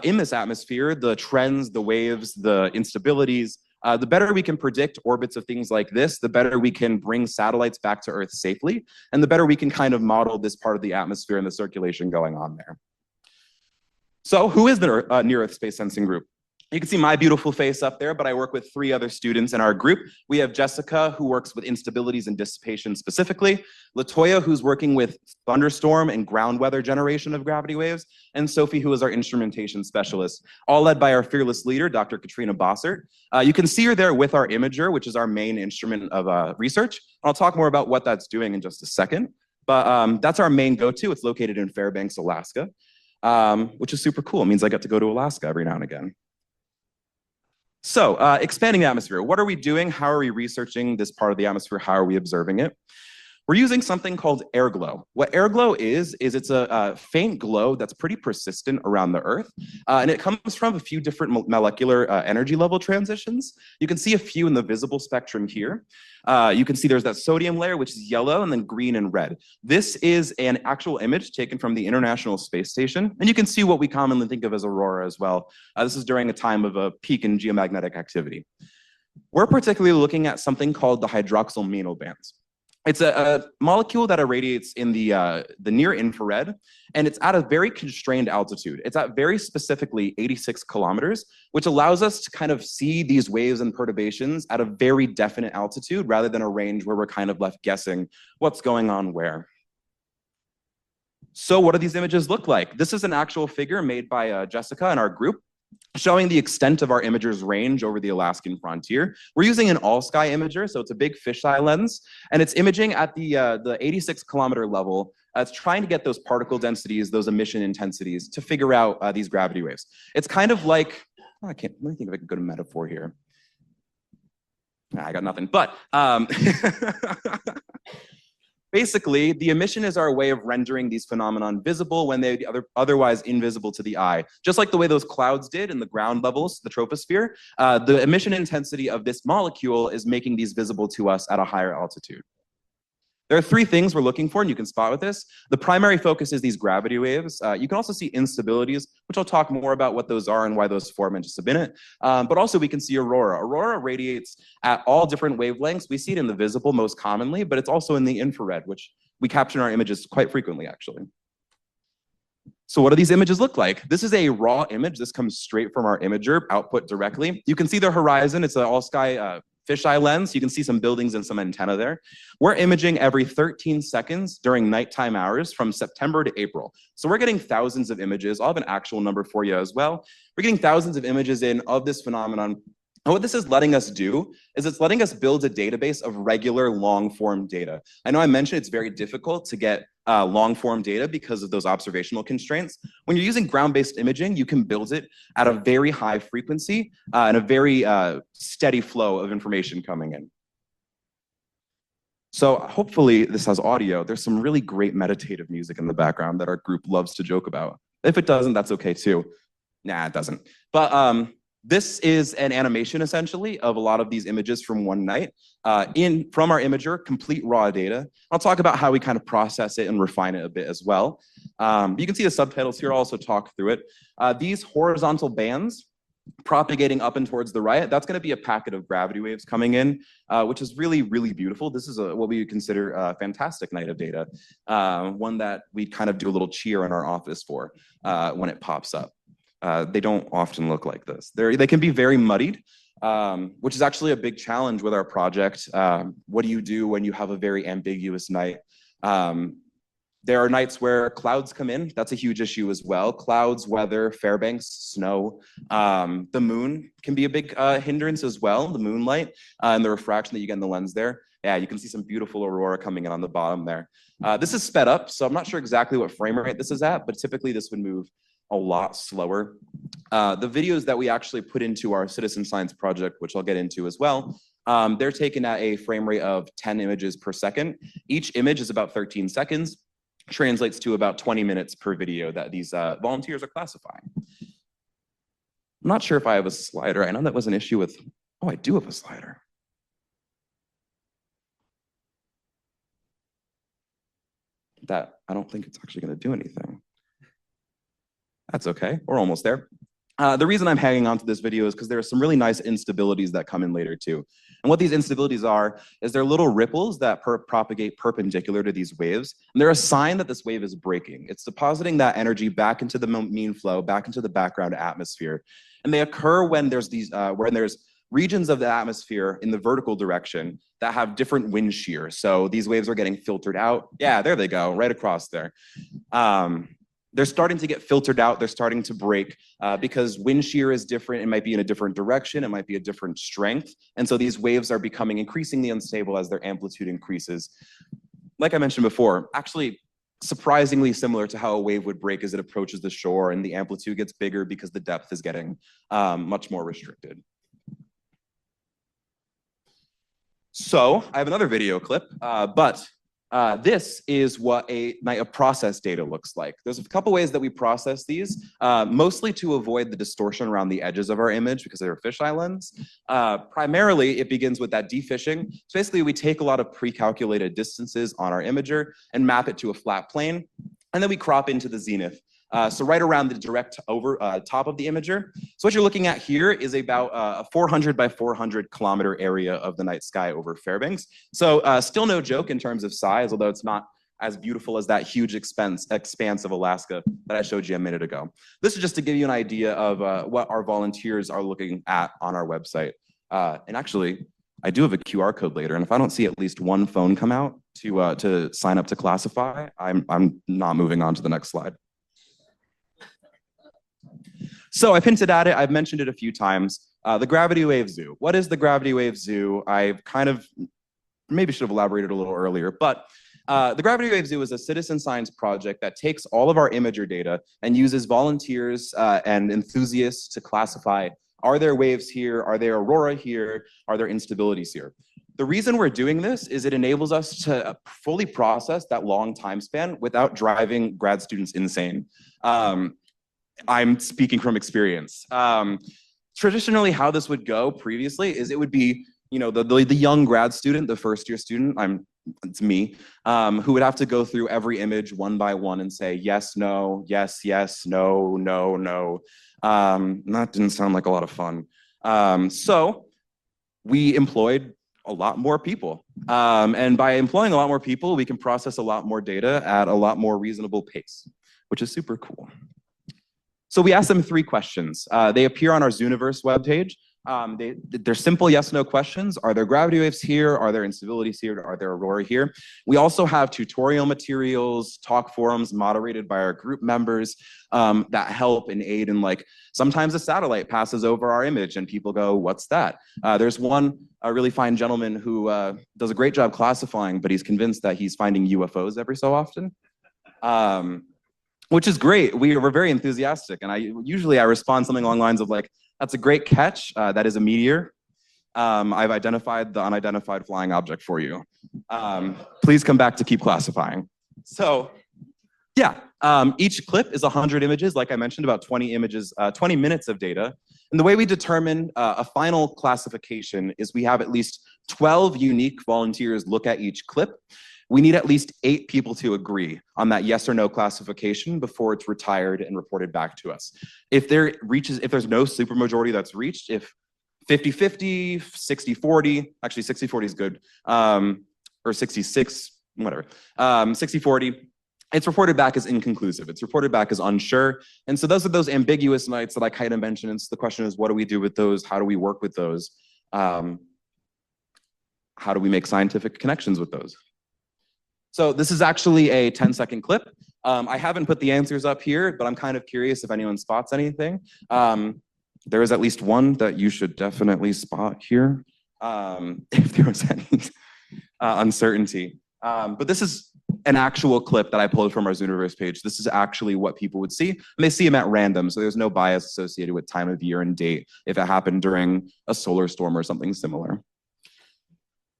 in this atmosphere, the trends, the waves, the instabilities, the better we can predict orbits of things like this, the better we can bring satellites back to Earth safely, and the better we can kind of model this part of the atmosphere and the circulation going on there. So who is the Near Earth Space Sensing Group? You can see my beautiful face up there, but I work with 3 other students in our group. We have Jessica, who works with instabilities and dissipation specifically, Latoya, who's working with thunderstorm and ground weather generation of gravity waves, and Sophie, who is our instrumentation specialist, all led by our fearless leader, Dr. Katrina Bossert. You can see her there with our imager, which is our main instrument of research. I'll talk more about what that's doing in just a second. But that's our main go-to. It's located in Fairbanks, Alaska, which is super cool. It means I get to go to Alaska every now and again. So expanding the atmosphere. What are we doing? How are we researching this part of the atmosphere? How are we observing it? We're using something called air glow. What air glow is it's a faint glow that's pretty persistent around the Earth. And it comes from a few different molecular energy level transitions. You can see a few in the visible spectrum here. You can see there's that sodium layer, which is yellow, and then green and red. This is an actual image taken from the International Space Station. And you can see what we commonly think of as aurora as well. This is during a time of a peak in geomagnetic activity. We're particularly looking at something called the hydroxyl bands. It's a molecule that irradiates in the near infrared, and it's at a very constrained altitude. It's at very specifically 86 kilometers, which allows us to kind of see these waves and perturbations at a very definite altitude rather than a range where we're kind of left guessing what's going on where. So what do these images look like? This is an actual figure made by Jessica and our group, showing the extent of our imager's range over the Alaskan frontier. We're using an all-sky imager, so it's a big fisheye lens, and it's imaging at the 86 kilometer level. It's trying to get those particle densities, those emission intensities, to figure out these gravity waves. It's kind of like, let me think of a good metaphor here. I got nothing, but basically, the emission is our way of rendering these phenomenon visible when they are otherwise invisible to the eye. Just like the way those clouds did in the ground levels, the troposphere, the emission intensity of this molecule is making these visible to us at a higher altitude. There are three things we're looking for, and you can spot with this. The primary focus is these gravity waves. You can also see instabilities, which I'll talk more about what those are and why those form in just a minute. But also we can see aurora. Aurora radiates at all different wavelengths. We see it in the visible most commonly, but it's also in the infrared, which we capture in our images quite frequently, actually. So what do these images look like? This is a raw image. This comes straight from our imager, output directly. You can see the horizon. It's an all-sky fisheye lens. You can see some buildings and some antenna there. We're imaging every 13 seconds during nighttime hours from September to April. So we're getting thousands of images. I'll have an actual number for you as well. We're getting thousands of images in of this phenomenon. And what this is letting us do is it's letting us build a database of regular long-form data. I know I mentioned it's very difficult to get long-form data because of those observational constraints. When you're using ground-based imaging, you can build it at a very high frequency and a very steady flow of information coming in. So hopefully this has audio. There's some really great meditative music in the background that our group loves to joke about. If it doesn't, that's okay too. Nah, it doesn't. But this is an animation, essentially, of a lot of these images from one night from our imager, complete raw data. I'll talk about how we kind of process it and refine it a bit as well. You can see the subtitles here. I'll also talk through it. These horizontal bands propagating up and towards the right, that's going to be a packet of gravity waves coming in, which is really, really beautiful. This is what we would consider a fantastic night of data, one that we kind of do a little cheer in our office for when it pops up. They don't often look like this. They can be very muddied, which is actually a big challenge with our project. What do you do when you have a very ambiguous night? There are nights where clouds come in. That's a huge issue as well. Clouds, weather, Fairbanks, snow. The moon can be a big hindrance as well, the moonlight and the refraction that you get in the lens there. Yeah, you can see some beautiful aurora coming in on the bottom there. This is sped up, so I'm not sure exactly what frame rate this is at, but typically this would move a lot slower. The videos that we actually put into our citizen science project, which I'll get into as well, they're taken at a frame rate of 10 images per second. Each image is about 13 seconds, translates to about 20 minutes per video that these volunteers are classifying. I'm not sure if I have a slider. I know that was an issue with, oh, I do have a slider. That, I don't think it's actually gonna do anything. That's okay, we're almost there. The reason I'm hanging on to this video is because there are some really nice instabilities that come in later too. And what these instabilities are is they're little ripples that propagate perpendicular to these waves. And they're a sign that this wave is breaking. It's depositing that energy back into the mean flow, back into the background atmosphere. And they occur when there's regions of the atmosphere in the vertical direction that have different wind shear. So these waves are getting filtered out. Yeah, there they go, right across there. They're starting to get filtered out. They're starting to break because wind shear is different. It might be in a different direction. It might be a different strength. And so these waves are becoming increasingly unstable as their amplitude increases. like I mentioned before, actually surprisingly similar to how a wave would break as it approaches the shore and the amplitude gets bigger because the depth is getting much more restricted. So I have another video clip, but this is what a process data looks like. There's a couple ways that we process these, mostly to avoid the distortion around the edges of our image because they're fisheye lens. Primarily, it begins with that defishing. So basically, we take a lot of pre-calculated distances on our imager and map it to a flat plane, and then we crop into the zenith. So right around the direct top of the imager. So what you're looking at here is about a 400 by 400 kilometer area of the night sky over Fairbanks. So still no joke in terms of size, although it's not as beautiful as that huge expanse of Alaska that I showed you a minute ago. This is just to give you an idea of what our volunteers are looking at on our website. And actually, I do have a QR code later, and if I don't see at least one phone come out to sign up to classify, I'm not moving on to the next slide. So I've hinted at it, I've mentioned it a few times. The Gravity Wave Zoo. What is the Gravity Wave Zoo? I kind of maybe should have elaborated a little earlier, but the Gravity Wave Zoo is a citizen science project that takes all of our imager data and uses volunteers and enthusiasts to classify, are there waves here? Are there aurora here? Are there instabilities here? The reason we're doing this is it enables us to fully process that long time span without driving grad students insane. I'm speaking from experience. Traditionally, how this would go previously is it would be, you know, the young grad student, the first year student, it's me, who would have to go through every image one by one and say, yes, no, yes, yes, no, no, no. That didn't sound like a lot of fun. So we employed a lot more people. And by employing a lot more people, we can process a lot more data at a lot more reasonable pace, which is super cool. So we asked them 3 questions. They appear on our Zooniverse webpage. They're simple yes/no questions. Are there gravity waves here? Are there instabilities here? Are there aurora here? We also have tutorial materials, talk forums moderated by our group members that help and aid in, like, sometimes a satellite passes over our image and people go, what's that? There's a really fine gentleman who does a great job classifying, but he's convinced that he's finding UFOs every so often. Which is great. We're very enthusiastic. And I usually respond something along the lines of, like, that's a great catch. That is a meteor. I've identified the unidentified flying object for you. Please come back to keep classifying. So yeah, each clip is 100 images. Like I mentioned, about 20 images, 20 minutes of data. And the way we determine a final classification is we have at least 12 unique volunteers look at each clip. We need at least 8 people to agree on that yes or no classification before it's retired and reported back to us. If there's no supermajority that's reached, if 50-50, 60-40, actually 60-40 is good, or 66, whatever, 60-40, it's reported back as inconclusive. It's reported back as unsure. And so those are those ambiguous nights that I kind of mentioned. And so the question is, what do we do with those? How do we work with those? How do we make scientific connections with those? So this is actually a 10-second clip. I haven't put the answers up here, but I'm kind of curious if anyone spots anything. There is at least one that you should definitely spot here, if there was any uncertainty. But this is an actual clip that I pulled from our Zooniverse page. This is actually what people would see, and they see them at random, so there's no bias associated with time of year and date if it happened during a solar storm or something similar.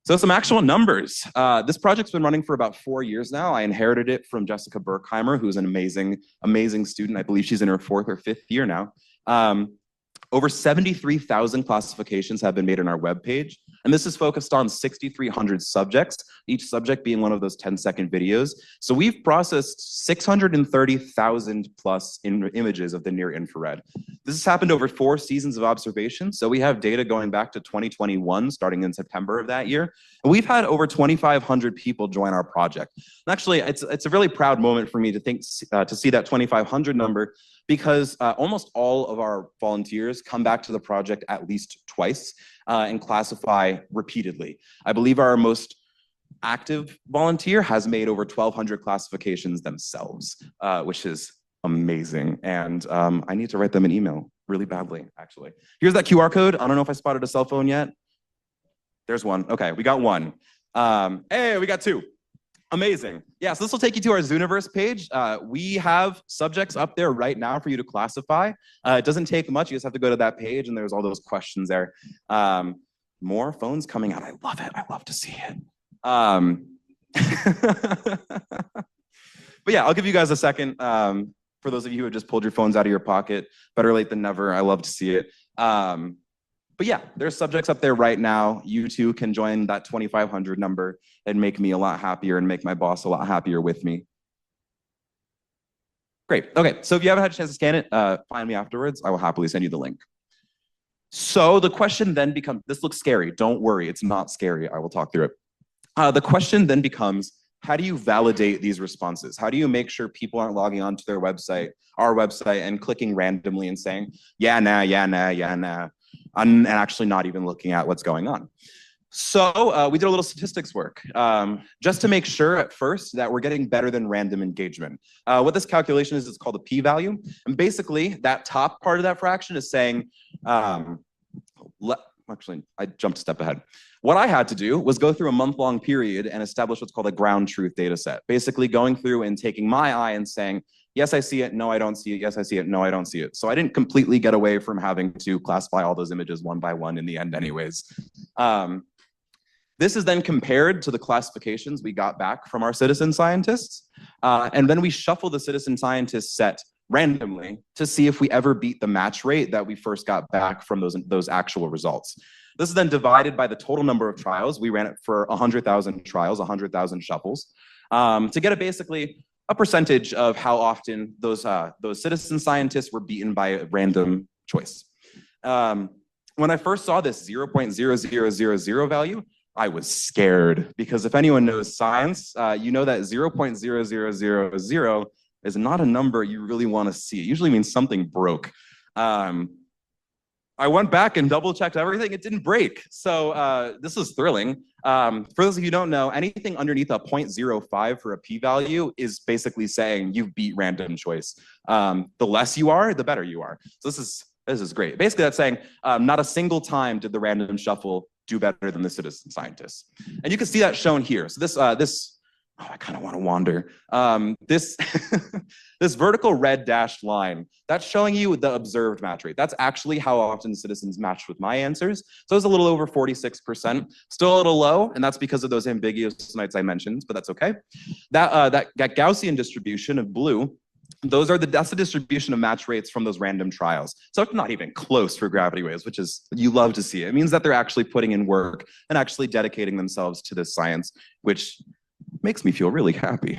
So some actual numbers. This project's been running for about 4 years now. I inherited it from Jessica Berkheimer, who's an amazing, amazing student. I believe she's in her 4th or 5th year now. Over 73,000 classifications have been made on our webpage, and this is focused on 6,300 subjects, each subject being one of those 10-second videos. So we've processed 630,000 plus images of the near infrared. This has happened over 4 seasons of observation, so we have data going back to 2021, starting in September of that year. And we've had over 2,500 people join our project. And actually, it's a really proud moment for me to see that 2,500 number, because almost all of our volunteers come back to the project at least twice and classify repeatedly. I believe our most active volunteer has made over 1,200 classifications themselves, which is amazing. And I need to write them an email really badly, actually. Here's that QR code. I don't know if I spotted a cell phone yet. There's one. Okay, we got one. Hey, we got 2. Amazing. Yeah, so this will take you to our Zooniverse page. We have subjects up there right now for you to classify. It doesn't take much. You just have to go to that page and there's all those questions there. More phones coming out. I love it. I love to see it. But yeah, I'll give you guys a second. For those of you who have just pulled your phones out of your pocket, better late than never. I love to see it. But yeah, there's subjects up there right now. You too can join that 2,500 number and make me a lot happier and make my boss a lot happier with me. Great. Okay, so if you haven't had a chance to scan it, find me afterwards. I will happily send you the link. So the question then becomes, this looks scary. Don't worry, it's not scary. I will talk through it. The question then becomes, how do you validate these responses? How do you make sure people aren't logging onto their website, our website, and clicking randomly and saying, yeah, nah, yeah, nah, yeah, nah, and actually not even looking at what's going on? So we did a little statistics work just to make sure at first that we're getting better than random engagement. What this calculation is, it's called a p-value. And basically that top part of that fraction is saying, actually, I jumped a step ahead. What I had to do was go through a month-long period and establish what's called a ground truth data set. Basically going through and taking my eye and saying, yes, I see it, no, I don't see it, yes, I see it, no, I don't see it. So I didn't completely get away from having to classify all those images one by one in the end anyways. This is then compared to the classifications we got back from our citizen scientists. And then we shuffle the citizen scientist set randomly to see if we ever beat the match rate that we first got back from those actual results. This is then divided by the total number of trials. We ran it for 100,000 trials, 100,000 shuffles, to get basically a percentage of how often those citizen scientists were beaten by a random choice. When I first saw this 0.0000 value, I was scared, because if anyone knows science, you know that 0.0000 is not a number you really want to see. It usually means something broke. I went back and double checked everything. It didn't break. So this was thrilling. For those of you who don't know, anything underneath a 0.05 for a p-value is basically saying you've beat random choice. The less you are, the better you are. So this is great. Basically, that's saying not a single time did the random shuffle do better than the citizen scientists. And you can see that shown here. So I kind of want to wander. This vertical red dashed line, that's showing you the observed match rate. That's actually how often citizens matched with my answers. So it's a little over 46%, still a little low, and that's because of those ambiguous nights I mentioned, but that's okay. That Gaussian distribution of blue, that's the distribution of match rates from those random trials. So it's not even close for gravity waves, which is, you love to see. It means that they're actually putting in work and actually dedicating themselves to this science, which makes me feel really happy.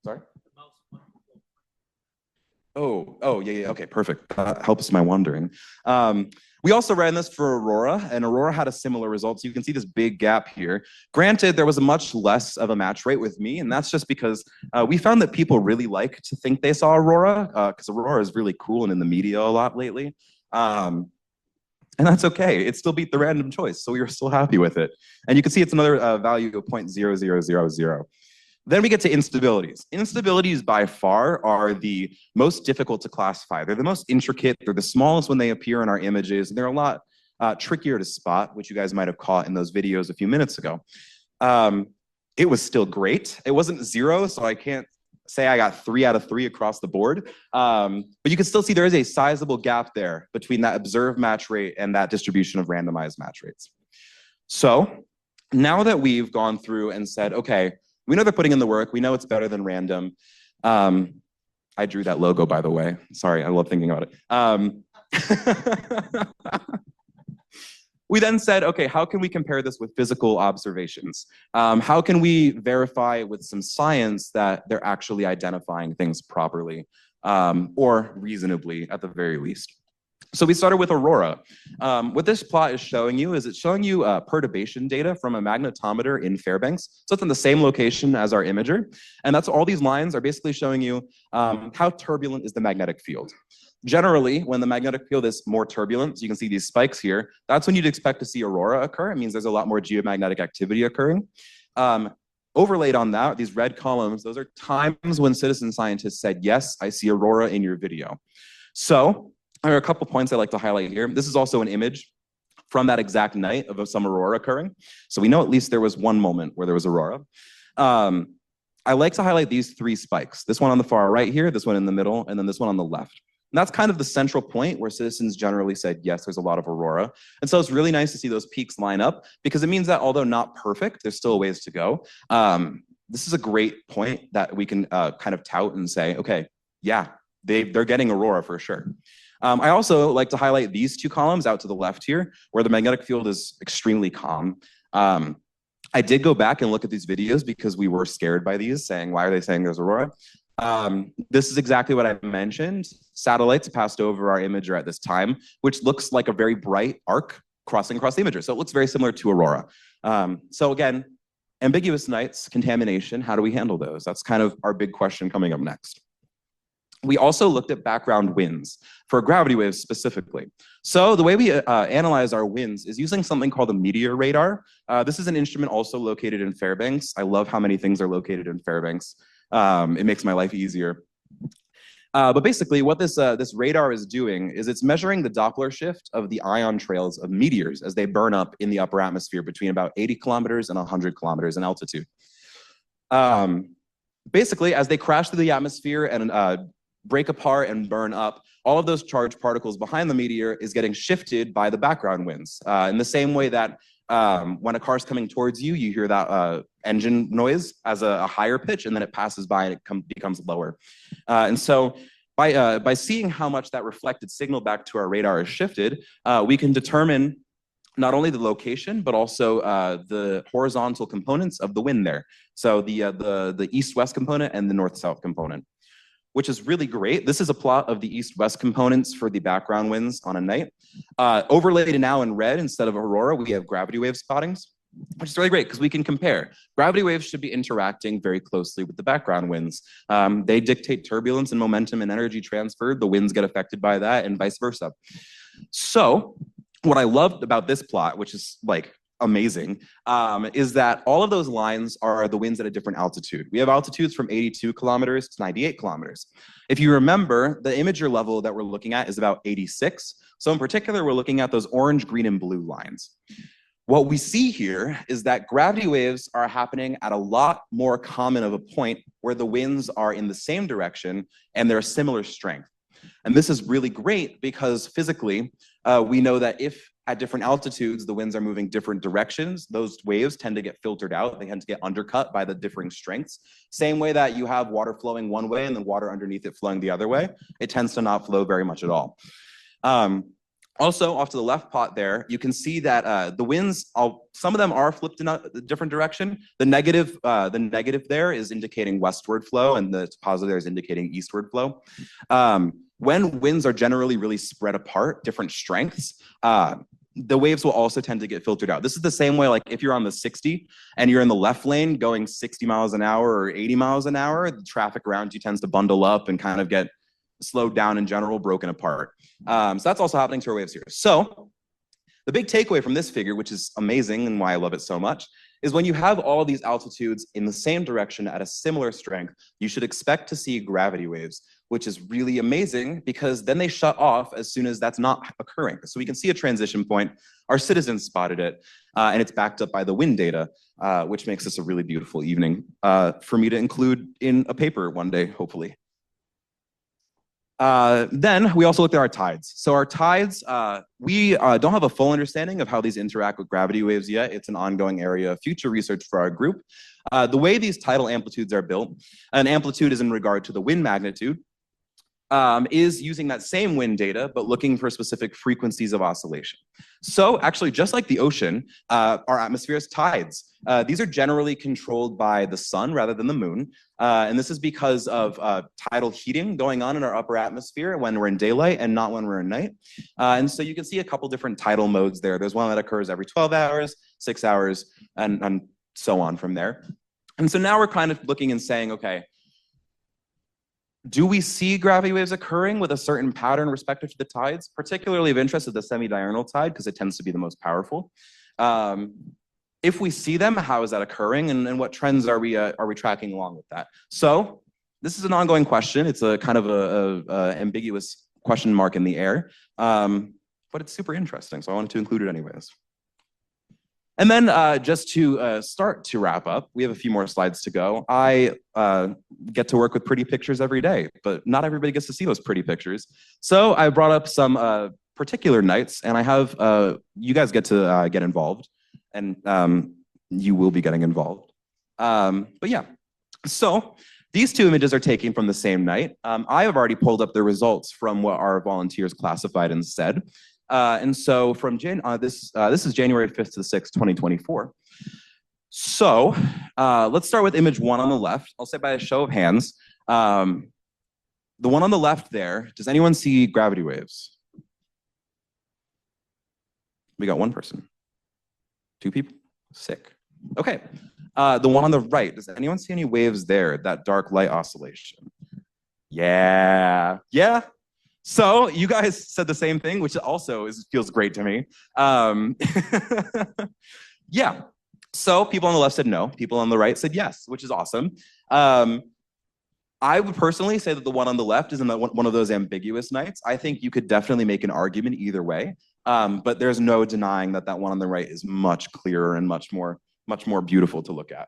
Sorry? Oh, yeah, okay, perfect. That helps my wandering. We also ran this for Aurora, and Aurora had a similar result. So you can see this big gap here. Granted, there was a much less of a match rate with me, and that's just because we found that people really like to think they saw Aurora, because Aurora is really cool and in the media a lot lately. And that's okay. It still beat the random choice, so we were still happy with it. And you can see it's another value of 0.0000. Then we get to instabilities. Instabilities by far are the most difficult to classify. They're the most intricate. They're the smallest when they appear in our images. And they're a lot trickier to spot, which you guys might have caught in those videos a few minutes ago. It was still great. It wasn't 0, so I can't say I got 3 out of 3 across the board. But you can still see there is a sizable gap there between that observed match rate and that distribution of randomized match rates. So now that we've gone through and said, okay, we know they're putting in the work. We know it's better than random. I drew that logo, by the way. Sorry, I love thinking about it. We then said, okay, how can we compare this with physical observations? How can we verify with some science that they're actually identifying things properly or reasonably at the very least? So we started with Aurora. What this plot is showing you is it's showing you perturbation data from a magnetometer in Fairbanks. So it's in the same location as our imager. And that's all these lines are basically showing you how turbulent is the magnetic field. Generally, when the magnetic field is more turbulent, so you can see these spikes here, that's when you'd expect to see aurora occur. It means there's a lot more geomagnetic activity occurring. Overlaid on that, these red columns, those are times when citizen scientists said, yes, I see aurora in your video. So there are a couple points I like to highlight here. This is also an image from that exact night of some aurora occurring. So we know at least there was one moment where there was aurora. I like to highlight these three spikes. This one on the far right here, this one in the middle, and then this one on the left. And that's kind of the central point where citizens generally said, yes, there's a lot of aurora. And so it's really nice to see those peaks line up because it means that although not perfect, there's still a ways to go. This is a great point that we can kind of tout and say, okay, yeah, they're getting aurora for sure. I also like to highlight these two columns out to the left here, where the magnetic field is extremely calm. I did go back and look at these videos because we were scared by these, saying, why are they saying there's aurora? This is exactly what I mentioned. Satellites passed over our imager at this time, which looks like a very bright arc crossing across the imager. So it looks very similar to aurora. So again, ambiguous nights, contamination, how do we handle those? That's kind of our big question coming up next. We also looked at background winds for gravity waves specifically. So the way we analyze our winds is using something called a meteor radar. This is an instrument also located in Fairbanks. I love how many things are located in Fairbanks. It makes my life easier. But basically what this radar is doing is it's measuring the Doppler shift of the ion trails of meteors as they burn up in the upper atmosphere between about 80 kilometers and 100 kilometers in altitude. Basically, as they crash through the atmosphere and break apart and burn up, all of those charged particles behind the meteor is getting shifted by the background winds. In the same way that when a car's coming towards you, you hear that engine noise as a higher pitch, and then it passes by and it becomes lower. And so by seeing how much that reflected signal back to our radar is shifted, we can determine not only the location, but also the horizontal components of the wind there. So the east-west component and the north-south component, which is really great. This is a plot of the east-west components for the background winds on a night. Overlaid now in red instead of aurora, we have gravity wave spottings, which is really great because we can compare. Gravity waves should be interacting very closely with the background winds. They dictate turbulence and momentum and energy transfer. The winds get affected by that and vice versa. So what I loved about this plot, which is like amazing, is that all of those lines are the winds at a different altitude. We have altitudes from 82 kilometers to 98 kilometers. If you remember, the imager level that we're looking at is about 86. So in particular, we're looking at those orange, green, and blue lines. What we see here is that gravity waves are happening at a lot more common of a point where the winds are in the same direction and they're a similar strength. And this is really great because physically, we know that if at different altitudes, the winds are moving different directions, those waves tend to get filtered out. They tend to get undercut by the differing strengths. Same way that you have water flowing one way and then water underneath it flowing the other way, it tends to not flow very much at all. Also, off to the left pot there, you can see that the winds, some of them are flipped in a different direction. The negative there is indicating westward flow, and the positive there is indicating eastward flow. When winds are generally really spread apart, different strengths, the waves will also tend to get filtered out. This is the same way, like if you're on the 60 and you're in the left lane going 60 miles an hour or 80 miles an hour, the traffic around you tends to bundle up and kind of get slowed down in general, broken apart. So that's also happening to our waves here. So the big takeaway from this figure, which is amazing and why I love it so much, is when you have all these altitudes in the same direction at a similar strength, you should expect to see gravity waves, which is really amazing because then they shut off as soon as that's not occurring. So we can see a transition point. Our citizens spotted it, and it's backed up by the wind data, which makes this a really beautiful evening for me to include in a paper one day, hopefully. Then we also looked at our tides. So our tides, we don't have a full understanding of how these interact with gravity waves yet. It's an ongoing area of future research for our group. The way these tidal amplitudes are built, an amplitude is in regard to the wind magnitude, is using that same wind data, but looking for specific frequencies of oscillation. So actually, just like the ocean, our atmosphere has tides. These are generally controlled by the sun rather than the moon. And this is because of tidal heating going on in our upper atmosphere when we're in daylight and not when we're in night. And so you can see a couple different tidal modes there. There's one that occurs every 12 hours, 6 hours, and so on from there. And so now we're kind of looking and saying, okay, do we see gravity waves occurring with a certain pattern respective to the tides? Particularly of interest is the semi-diurnal tide because it tends to be the most powerful. If we see them, how is that occurring, and what trends are we tracking along with that? So this is an ongoing question. It's a kind of a ambiguous question mark in the air. but it's super interesting, so I wanted to include it anyways. And then just to start to wrap up, we have a few more slides to go. I get to work with pretty pictures every day, but not everybody gets to see those pretty pictures. So I brought up some particular nights, and I have you guys get to get involved, and you will be getting involved. But yeah, so these two images are taken from the same night. I have already pulled up the results from what our volunteers classified and said. And so from this is January 5th to the 6th, 2024. So let's start with image 1 on the left. I'll say by a show of hands. The one on the left there, does anyone see gravity waves? We got one person. 2 people? Sick. Okay. The one on the right, does anyone see any waves there, that dark light oscillation? Yeah. Yeah. So you guys said the same thing, which also feels great to me. Yeah. So people on the left said no. People on the right said yes, which is awesome. I would personally say that the one on the left is one of those ambiguous nights. I think you could definitely make an argument either way, but there's no denying that that one on the right is much clearer and much more beautiful to look at.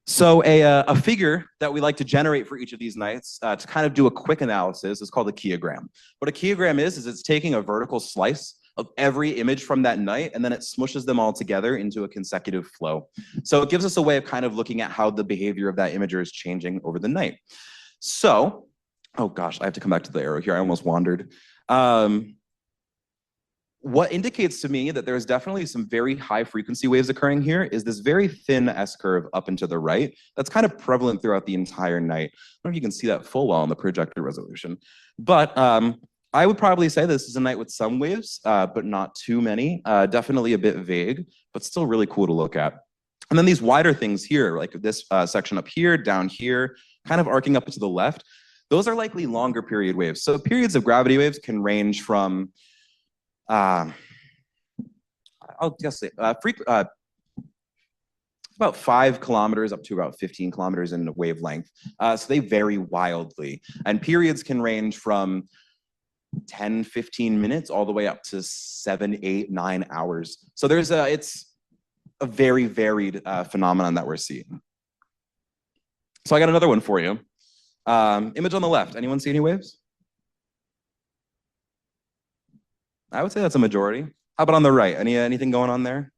So a figure that we like to generate for each of these nights to kind of do a quick analysis is called a keogram. What a keogram is it's taking a vertical slice of every image from that night, and then it smushes them all together into a consecutive flow. So it gives us a way of kind of looking at how the behavior of that imager is changing over the night. So, oh gosh, I have to come back to the arrow here. I almost wandered. What indicates to me that there's definitely some very high frequency waves occurring here is this very thin S-curve up and to the right. That's kind of prevalent throughout the entire night. I don't know if you can see that full well on the projector resolution, but I would probably say this is a night with some waves, but not too many. Definitely a bit vague, but still really cool to look at. And then these wider things here, like this section up here, down here, kind of arcing up to the left, those are likely longer period waves. So periods of gravity waves can range from I'll just say about 5 kilometers up to about 15 kilometers in wavelength. So they vary wildly. And periods can range from 10, 15 minutes all the way up to 7, 8, 9 hours. So it's a very varied phenomenon that we're seeing. So I got another one for you. Image on the left. Anyone see any waves? I would say that's a majority. How about on the right? Anything going on there?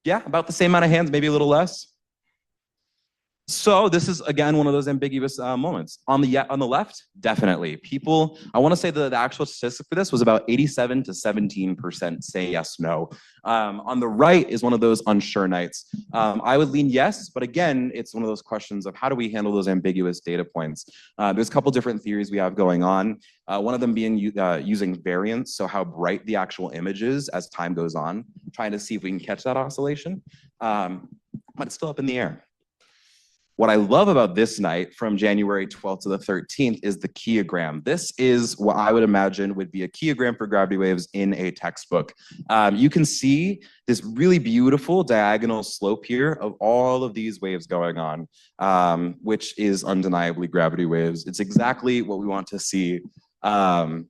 Yeah, about the same amount of hands, maybe a little less. So this is, again, one of those ambiguous moments. On the left, definitely. People, I want to say that the actual statistic for this was about 87 to 17% say yes, no. On the right is one of those unsure nights. I would lean yes, but again, it's one of those questions of how do we handle those ambiguous data points? There's a couple different theories we have going on. One of them being using variance, so how bright the actual image is as time goes on, trying to see if we can catch that oscillation, but it's still up in the air. What I love about this night from January 12th to the 13th is the keogram. This is what I would imagine would be a keogram for gravity waves in a textbook. You can see this really beautiful diagonal slope here of all of these waves going on, which is undeniably gravity waves. It's exactly what we want to see. I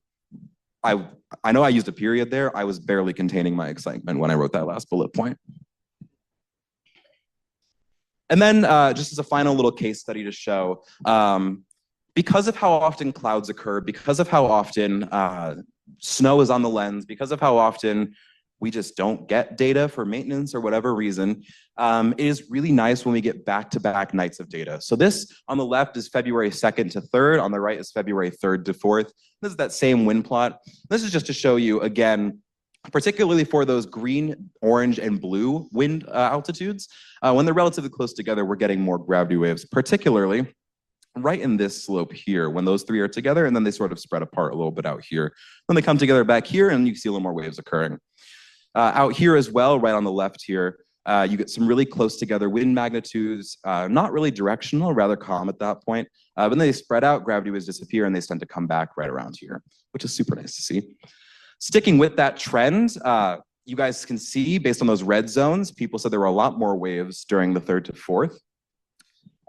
know I used a period there. I was barely containing my excitement when I wrote that last bullet point. And then just as a final little case study to show, because of how often clouds occur, because of how often snow is on the lens, because of how often we just don't get data for maintenance or whatever reason, it is really nice when we get back-to-back nights of data. So this on the left is February 2nd to 3rd, on the right is February 3rd to 4th. This is that same wind plot. This is just to show you, again, particularly for those green, orange, and blue wind altitudes, when they're relatively close together, we're getting more gravity waves, particularly right in this slope here, when those three are together, and then they sort of spread apart a little bit out here. Then they come together back here, and you see a little more waves occurring. Out here as well, right on the left here, you get some really close together wind magnitudes, not really directional, rather calm at that point. But then they spread out, gravity waves disappear, and they tend to come back right around here, which is super nice to see. Sticking with that trend, you guys can see based on those red zones, people said there were a lot more waves during the 3rd to 4th.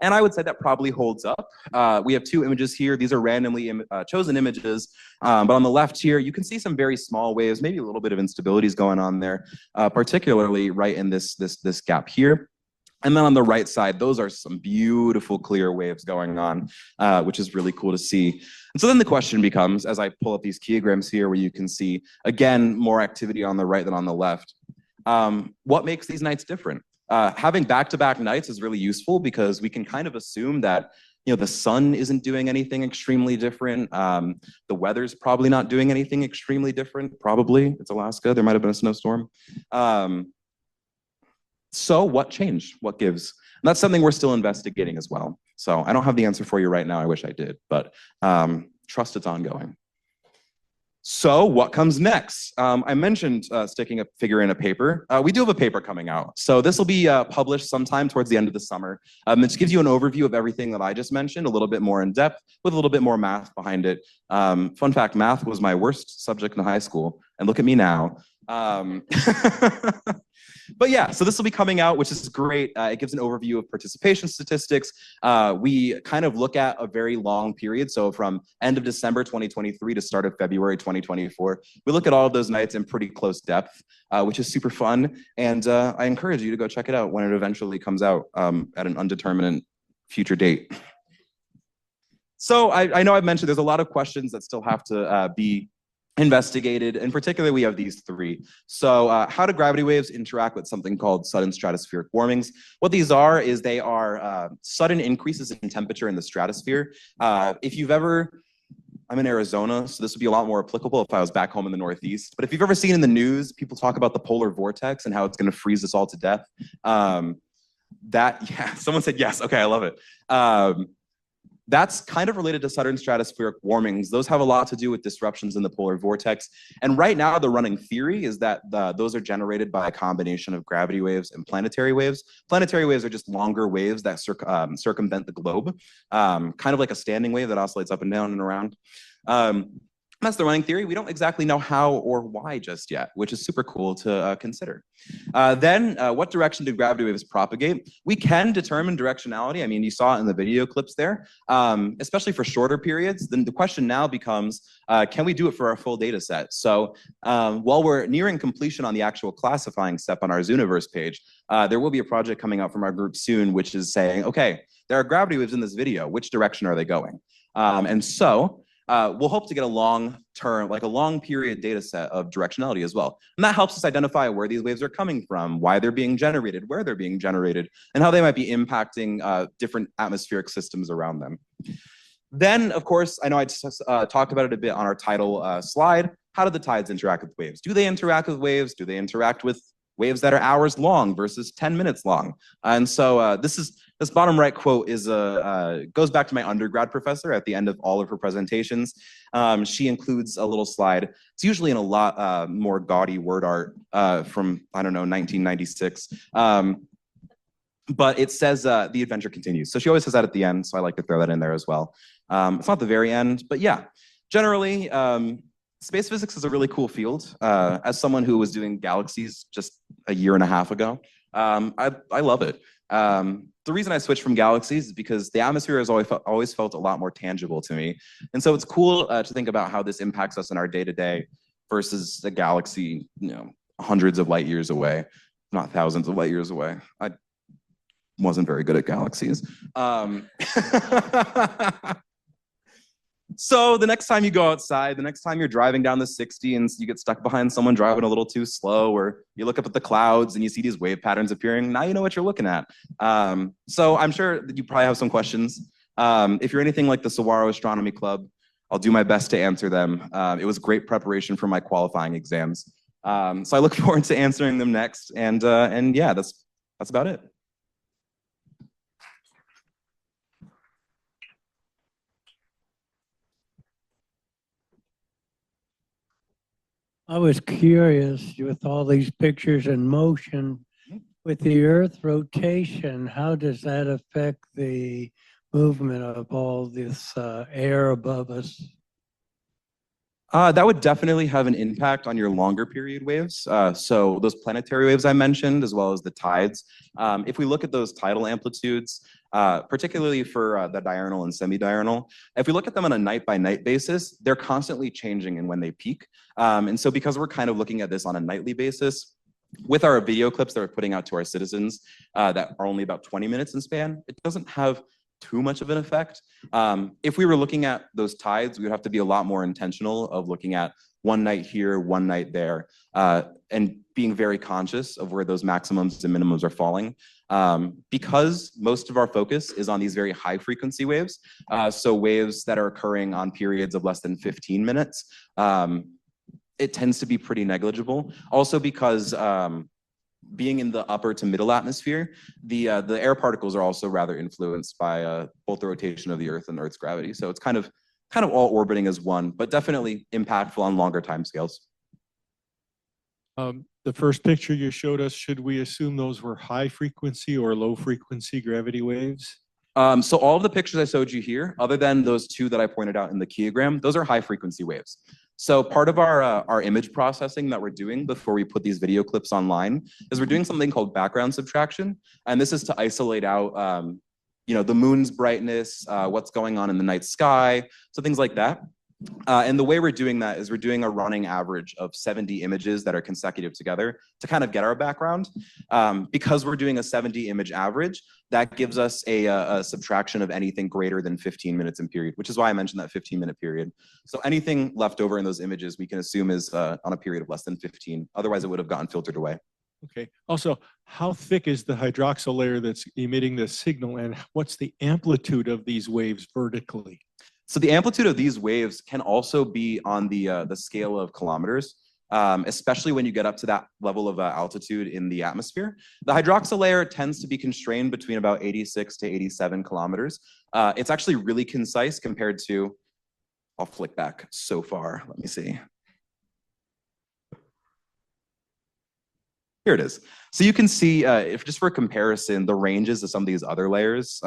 And I would say that probably holds up. We have two images here. These are randomly chosen images. But on the left here, you can see some very small waves, maybe a little bit of instabilities going on there, particularly right in this gap here. And then on the right side, those are some beautiful clear waves going on, which is really cool to see. And so then the question becomes, as I pull up these keyograms here, where you can see, again, more activity on the right than on the left, what makes these nights different? Having back-to-back nights is really useful because we can kind of assume that the sun isn't doing anything extremely different. The weather's probably not doing anything extremely different. Probably, it's Alaska. There might have been a snowstorm. So what changed? What gives? And that's something we're still investigating as well. So I don't have the answer for you right now. I wish I did, but trust it's ongoing. So what comes next? I mentioned sticking a figure in a paper. We do have a paper coming out. So this will be published sometime towards the end of the summer. It just gives you an overview of everything that I just mentioned, a little bit more in depth with a little bit more math behind it. Fun fact, math was my worst subject in high school. And look at me now. But yeah, so this will be coming out, which is great. It gives an overview of participation statistics. We kind of look at a very long period. So from end of December 2023 to start of February 2024, we look at all of those nights in pretty close depth, which is super fun. And I encourage you to go check it out when it eventually comes out at an undetermined future date. So I know I've mentioned there's a lot of questions that still have to be investigated. In particular, we have these three. So how do gravity waves interact with something called sudden stratospheric warmings? What these are is they are sudden increases in temperature in the stratosphere. If you've ever, I'm in Arizona, so this would be a lot more applicable if I was back home in the Northeast. But if you've ever seen in the news, people talk about the polar vortex and how it's going to freeze us all to death. Yeah, someone said yes. Okay, I love it. That's kind of related to sudden stratospheric warmings. Those have a lot to do with disruptions in the polar vortex. And right now, the running theory is that those are generated by a combination of gravity waves and planetary waves. Planetary waves are just longer waves that circumvent the globe, kind of like a standing wave that oscillates up and down and around. That's the running theory. We don't exactly know how or why just yet, which is super cool to consider. Then, what direction do gravity waves propagate? We can determine directionality. I mean, you saw it in the video clips there, especially for shorter periods. Then the question now becomes, can we do it for our full data set? So while we're nearing completion on the actual classifying step on our Zooniverse page, there will be a project coming out from our group soon, which is saying, okay, there are gravity waves in this video. Which direction are they going? And so we'll hope to get a long-term, like a long period data set of directionality as well. And that helps us identify where these waves are coming from, why they're being generated, where they're being generated, and how they might be impacting different atmospheric systems around them. Then, of course, I know I just talked about it a bit on our title slide. How do the tides interact with waves? Do they interact with waves? Do they interact with waves that are hours long versus 10 minutes long? And so this bottom right quote is goes back to my undergrad professor at the end of all of her presentations. She includes a little slide. It's usually in a lot more gaudy word art from, I don't know, 1996. But it says the adventure continues. So she always says that at the end. So I like to throw that in there as well. It's not the very end, but yeah, generally, space physics is a really cool field. As someone who was doing galaxies just a year and a half ago, I love it. The reason I switched from galaxies is because the atmosphere has always felt a lot more tangible to me. And so it's cool to think about how this impacts us in our day-to-day versus the galaxy, hundreds of light years away, not thousands of light years away. I wasn't very good at galaxies. So the next time you go outside, the next time you're driving down the 60 and you get stuck behind someone driving a little too slow, or you look up at the clouds and you see these wave patterns appearing, now you know what you're looking at. So I'm sure that you probably have some questions. If you're anything like the Saguaro Astronomy Club, I'll do my best to answer them. It was great preparation for my qualifying exams. So I look forward to answering them next. And yeah, that's about it. I was curious with all these pictures in motion, with the Earth rotation, how does that affect the movement of all this air above us? That would definitely have an impact on your longer period waves. So those planetary waves I mentioned, as well as the tides. If we look at those tidal amplitudes, particularly for the diurnal and semi-diurnal, if we look at them on a night-by-night basis, they're constantly changing in when they peak. And so because we're kind of looking at this on a nightly basis, with our video clips that we're putting out to our citizens that are only about 20 minutes in span, it doesn't have too much of an effect. If we were looking at those tides, we would have to be a lot more intentional of looking at one night here, one night there, and being very conscious of where those maximums and minimums are falling. Because most of our focus is on these very high frequency waves, so waves that are occurring on periods of less than 15 minutes, it tends to be pretty negligible. Also because being in the upper to middle atmosphere, the air particles are also rather influenced by both the rotation of the Earth and Earth's gravity. So it's kind of all orbiting as one, but definitely impactful on longer timescales. The first picture you showed us, should we assume those were high frequency or low frequency gravity waves? So all of the pictures I showed you here, other than those two that I pointed out in the kilogram, those are high frequency waves. So part of our image processing that we're doing before we put these video clips online is we're doing something called background subtraction. And this is to isolate out, the moon's brightness, what's going on in the night sky, so things like that. And the way we're doing that is we're doing a running average of 70 images that are consecutive together to kind of get our background. Because we're doing a 70 image average, that gives us a subtraction of anything greater than 15 minutes in period, which is why I mentioned that 15-minute period. So anything left over in those images, we can assume is on a period of less than 15. Otherwise, it would have gotten filtered away. Okay. Also, how thick is the hydroxyl layer that's emitting the signal, and what's the amplitude of these waves vertically? So the amplitude of these waves can also be on the scale of kilometers, especially when you get up to that level of altitude in the atmosphere. The hydroxyl layer tends to be constrained between about 86 to 87 kilometers. It's actually really concise compared to, I'll flick back so far, let me see. Here it is. So you can see, if just for comparison, the ranges of some of these other layers,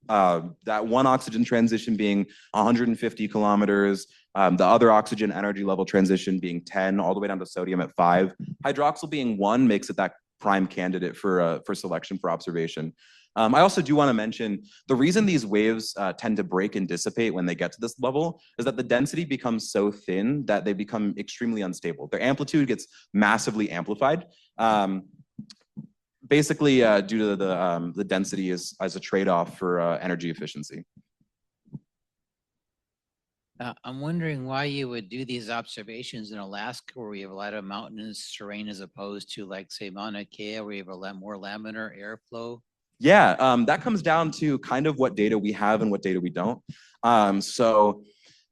that one oxygen transition being 150 kilometers, the other oxygen energy level transition being 10, all the way down to sodium at 5. Hydroxyl being 1 makes it that prime candidate for selection for observation. I also do want to mention the reason these waves tend to break and dissipate when they get to this level is that the density becomes so thin that they become extremely unstable. Their amplitude gets massively amplified. Basically, due to the density as a trade-off for energy efficiency. I'm wondering why you would do these observations in Alaska, where we have a lot of mountainous terrain, as opposed to, like, say, Mauna Kea, where you have a lot more laminar airflow. Yeah, that comes down to kind of what data we have and what data we don't. So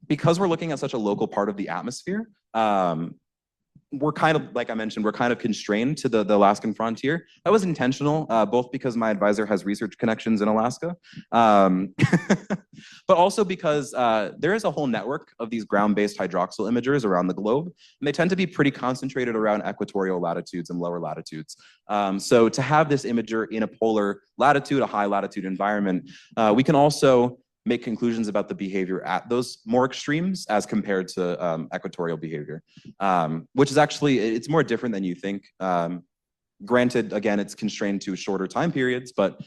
because we're looking at such a local part of the atmosphere, we're kind of, like I mentioned, we're kind of constrained to the Alaskan frontier. That was intentional, both because my advisor has research connections in Alaska, but also because there is a whole network of these ground-based hydroxyl imagers around the globe, and they tend to be pretty concentrated around equatorial latitudes and lower latitudes. So to have this imager in a polar latitude, a high latitude environment, we can also make conclusions about the behavior at those more extremes as compared to equatorial behavior, which is actually, it's more different than you think. Granted, again, it's constrained to shorter time periods, but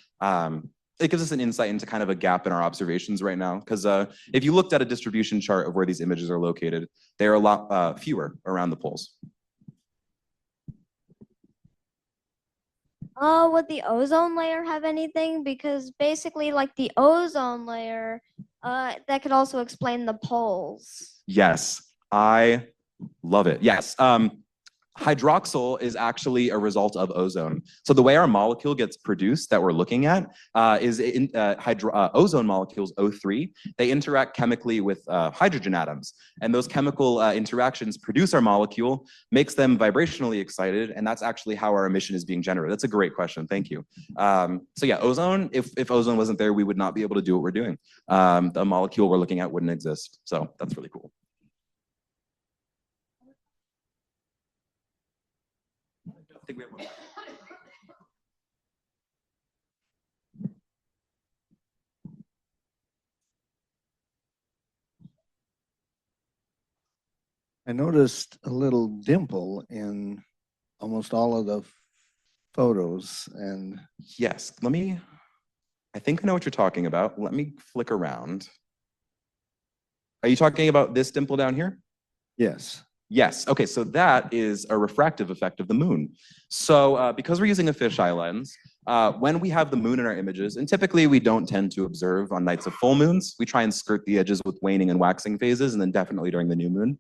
it gives us an insight into kind of a gap in our observations right now. Because if you looked at a distribution chart of where these images are located, they are a lot fewer around the poles. Would the ozone layer have anything? Because basically, like the ozone layer, that could also explain the poles. Yes, I love it. Yes. Hydroxyl is actually a result of ozone. So the way our molecule gets produced that we're looking at is ozone molecules, O3. They interact chemically with hydrogen atoms. And those chemical interactions produce our molecule, makes them vibrationally excited. And that's actually how our emission is being generated. That's a great question. Thank you. So yeah, ozone, if ozone wasn't there, we would not be able to do what we're doing. The molecule we're looking at wouldn't exist. So that's really cool. I think we have one. I noticed a little dimple in almost all of the photos and Yes, I think I know what you're talking about. Let me flick around. Are you talking about this dimple down here? yes. Yes. Okay, so that is a refractive effect of the moon. So because we're using a fisheye lens, when we have the moon in our images, and typically we don't tend to observe on nights of full moons, we try and skirt the edges with waning and waxing phases, and then definitely during the new moon.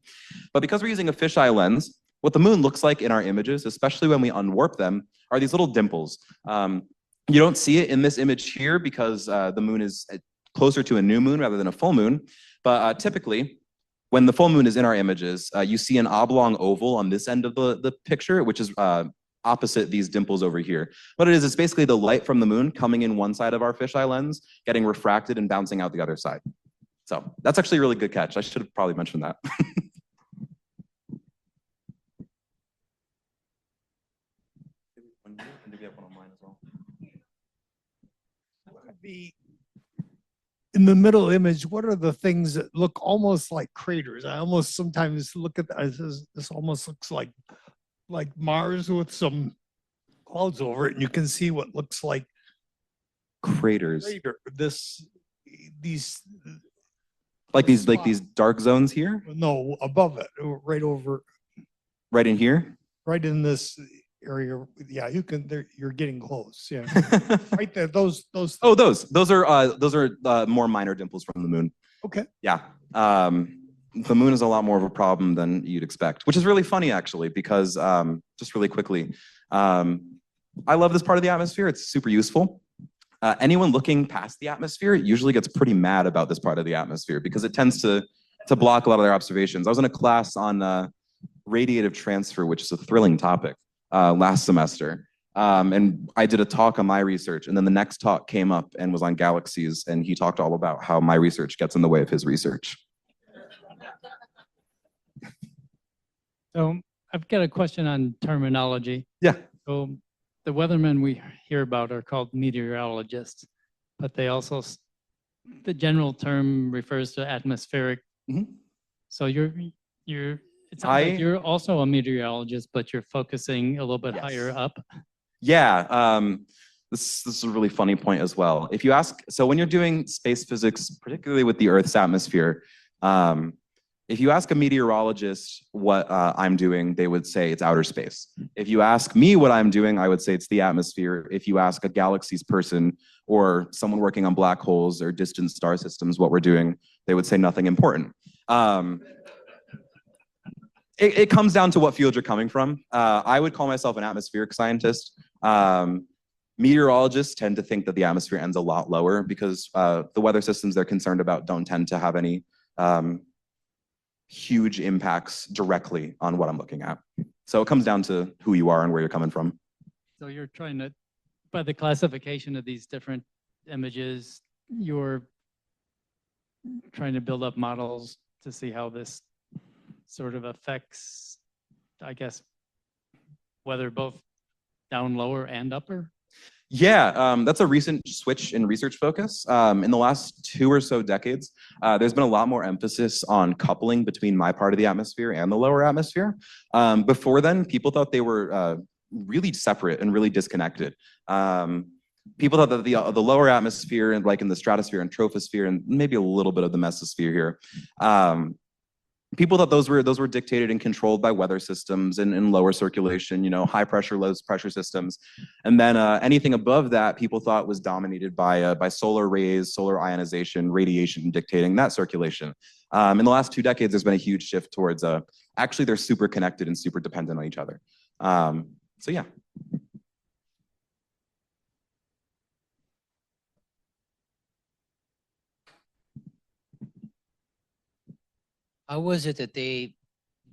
But because we're using a fisheye lens, what the moon looks like in our images, especially when we unwarp them, are these little dimples. You don't see it in this image here because the moon is closer to a new moon rather than a full moon. But typically, when the full moon is in our images, you see an oblong oval on this end of the picture, which is opposite these dimples over here. What it is, it's basically the light from the moon coming in one side of our fisheye lens, getting refracted and bouncing out the other side. So that's actually a really good catch. I should have probably mentioned that. In the middle image, what are the things that look almost like craters? I almost sometimes look at this almost looks like Mars with some clouds over it, and you can see what looks like Craters. crater. These Like these dark zones here? no above it, right over, Right in here? right in this area. Yeah, you can. You're getting close. Yeah, right there. Those. Oh, those are more minor dimples from the moon. Okay. Yeah. The moon is a lot more of a problem than you'd expect, which is really funny actually, because just really quickly, I love this part of the atmosphere. It's super useful. Anyone looking past the atmosphere usually gets pretty mad about this part of the atmosphere because it tends to block a lot of their observations. I was in a class on radiative transfer, which is a thrilling topic, last semester. And I did a talk on my research, and then the next talk came up and was on galaxies, and he talked all about how my research gets in the way of his research. So I've got a question on terminology. Yeah. So the weathermen we hear about are called meteorologists, but they also, the general term refers to atmospheric. Mm-hmm. So it sounds like you're also a meteorologist, but you're focusing a little bit higher up. Yeah, this is a really funny point as well. If you ask, so when you're doing space physics, particularly with the Earth's atmosphere, if you ask a meteorologist what I'm doing, they would say it's outer space. If you ask me what I'm doing, I would say it's the atmosphere. If you ask a galaxies person or someone working on black holes or distant star systems what we're doing, they would say nothing important. It comes down to what field you're coming from. I would call myself an atmospheric scientist. Meteorologists tend to think that the atmosphere ends a lot lower because the weather systems they're concerned about don't tend to have any huge impacts directly on what I'm looking at. So it comes down to who you are and where you're coming from. So you're trying to, by the classification of these different images, you're trying to build up models to see how this sort of affects, I guess, weather both down, lower, and upper? Yeah, that's a recent switch in research focus. In the last 2 or so decades, there's been a lot more emphasis on coupling between my part of the atmosphere and the lower atmosphere. Before then, people thought they were really separate and really disconnected. People thought that the lower atmosphere, and like in the stratosphere and troposphere, and maybe a little bit of the mesosphere here, people thought those were dictated and controlled by weather systems and lower circulation, high pressure, low pressure systems. And then anything above that, people thought was dominated by solar rays, solar ionization, radiation dictating that circulation. In the last 2 decades, there's been a huge shift towards actually they're super connected and super dependent on each other. So yeah. How was it that they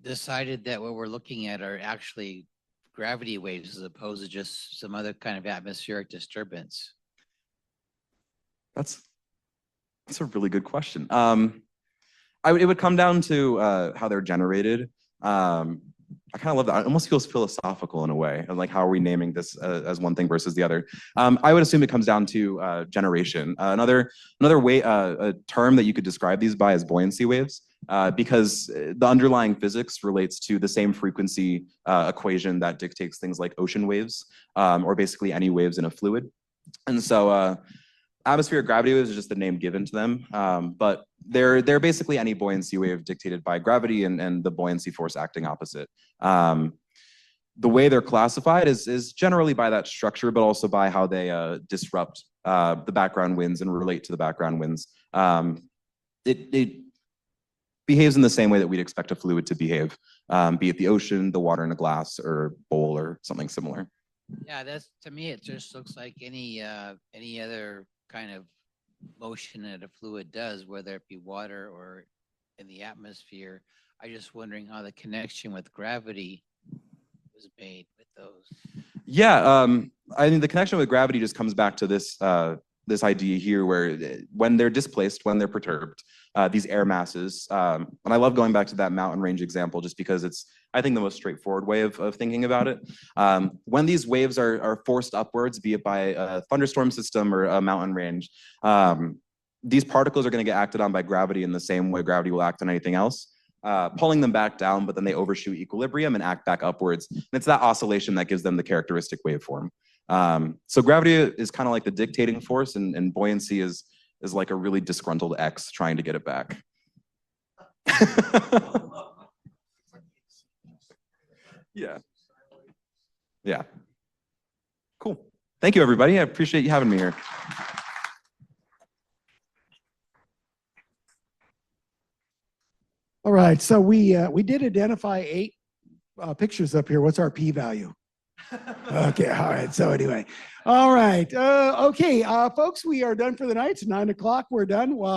decided that what we're looking at are actually gravity waves as opposed to just some other kind of atmospheric disturbance? That's a really good question. It would come down to how they're generated. I kind of love that. It almost feels philosophical in a way, and like how are we naming this as one thing versus the other? I would assume it comes down to generation. Another way, a term that you could describe these by is buoyancy waves, because the underlying physics relates to the same frequency equation that dictates things like ocean waves, or basically any waves in a fluid. And so atmospheric gravity waves is just the name given to them, but they're basically any buoyancy wave dictated by gravity and the buoyancy force acting opposite. The way they're classified is generally by that structure, but also by how they disrupt the background winds and relate to the background winds. It behaves in the same way that we'd expect a fluid to behave, be it the ocean, the water in a glass, or bowl, or something similar. Yeah, that's, to me, it just looks like any other kind of motion that a fluid does, whether it be water or in the atmosphere. I'm just wondering how the connection with gravity was made with those. Yeah, I mean, the connection with gravity just comes back to this this idea here where when they're displaced, when they're perturbed, these air masses, and I love going back to that mountain range example just because it's, I think, the most straightforward way of thinking about it. When these waves are forced upwards, be it by a thunderstorm system or a mountain range, these particles are going to get acted on by gravity in the same way gravity will act on anything else, pulling them back down, but then they overshoot equilibrium and act back upwards. And it's that oscillation that gives them the characteristic waveform. So gravity is kind of like the dictating force, and buoyancy is like a really disgruntled X trying to get it back. Yeah. Yeah. Cool. Thank you, everybody. I appreciate you having me here. All right, so we did identify 8 pictures up here. What's our p-value? Okay, all right. So anyway, all right. Okay, folks, we are done for the night. It's 9 o'clock. We're done. Well.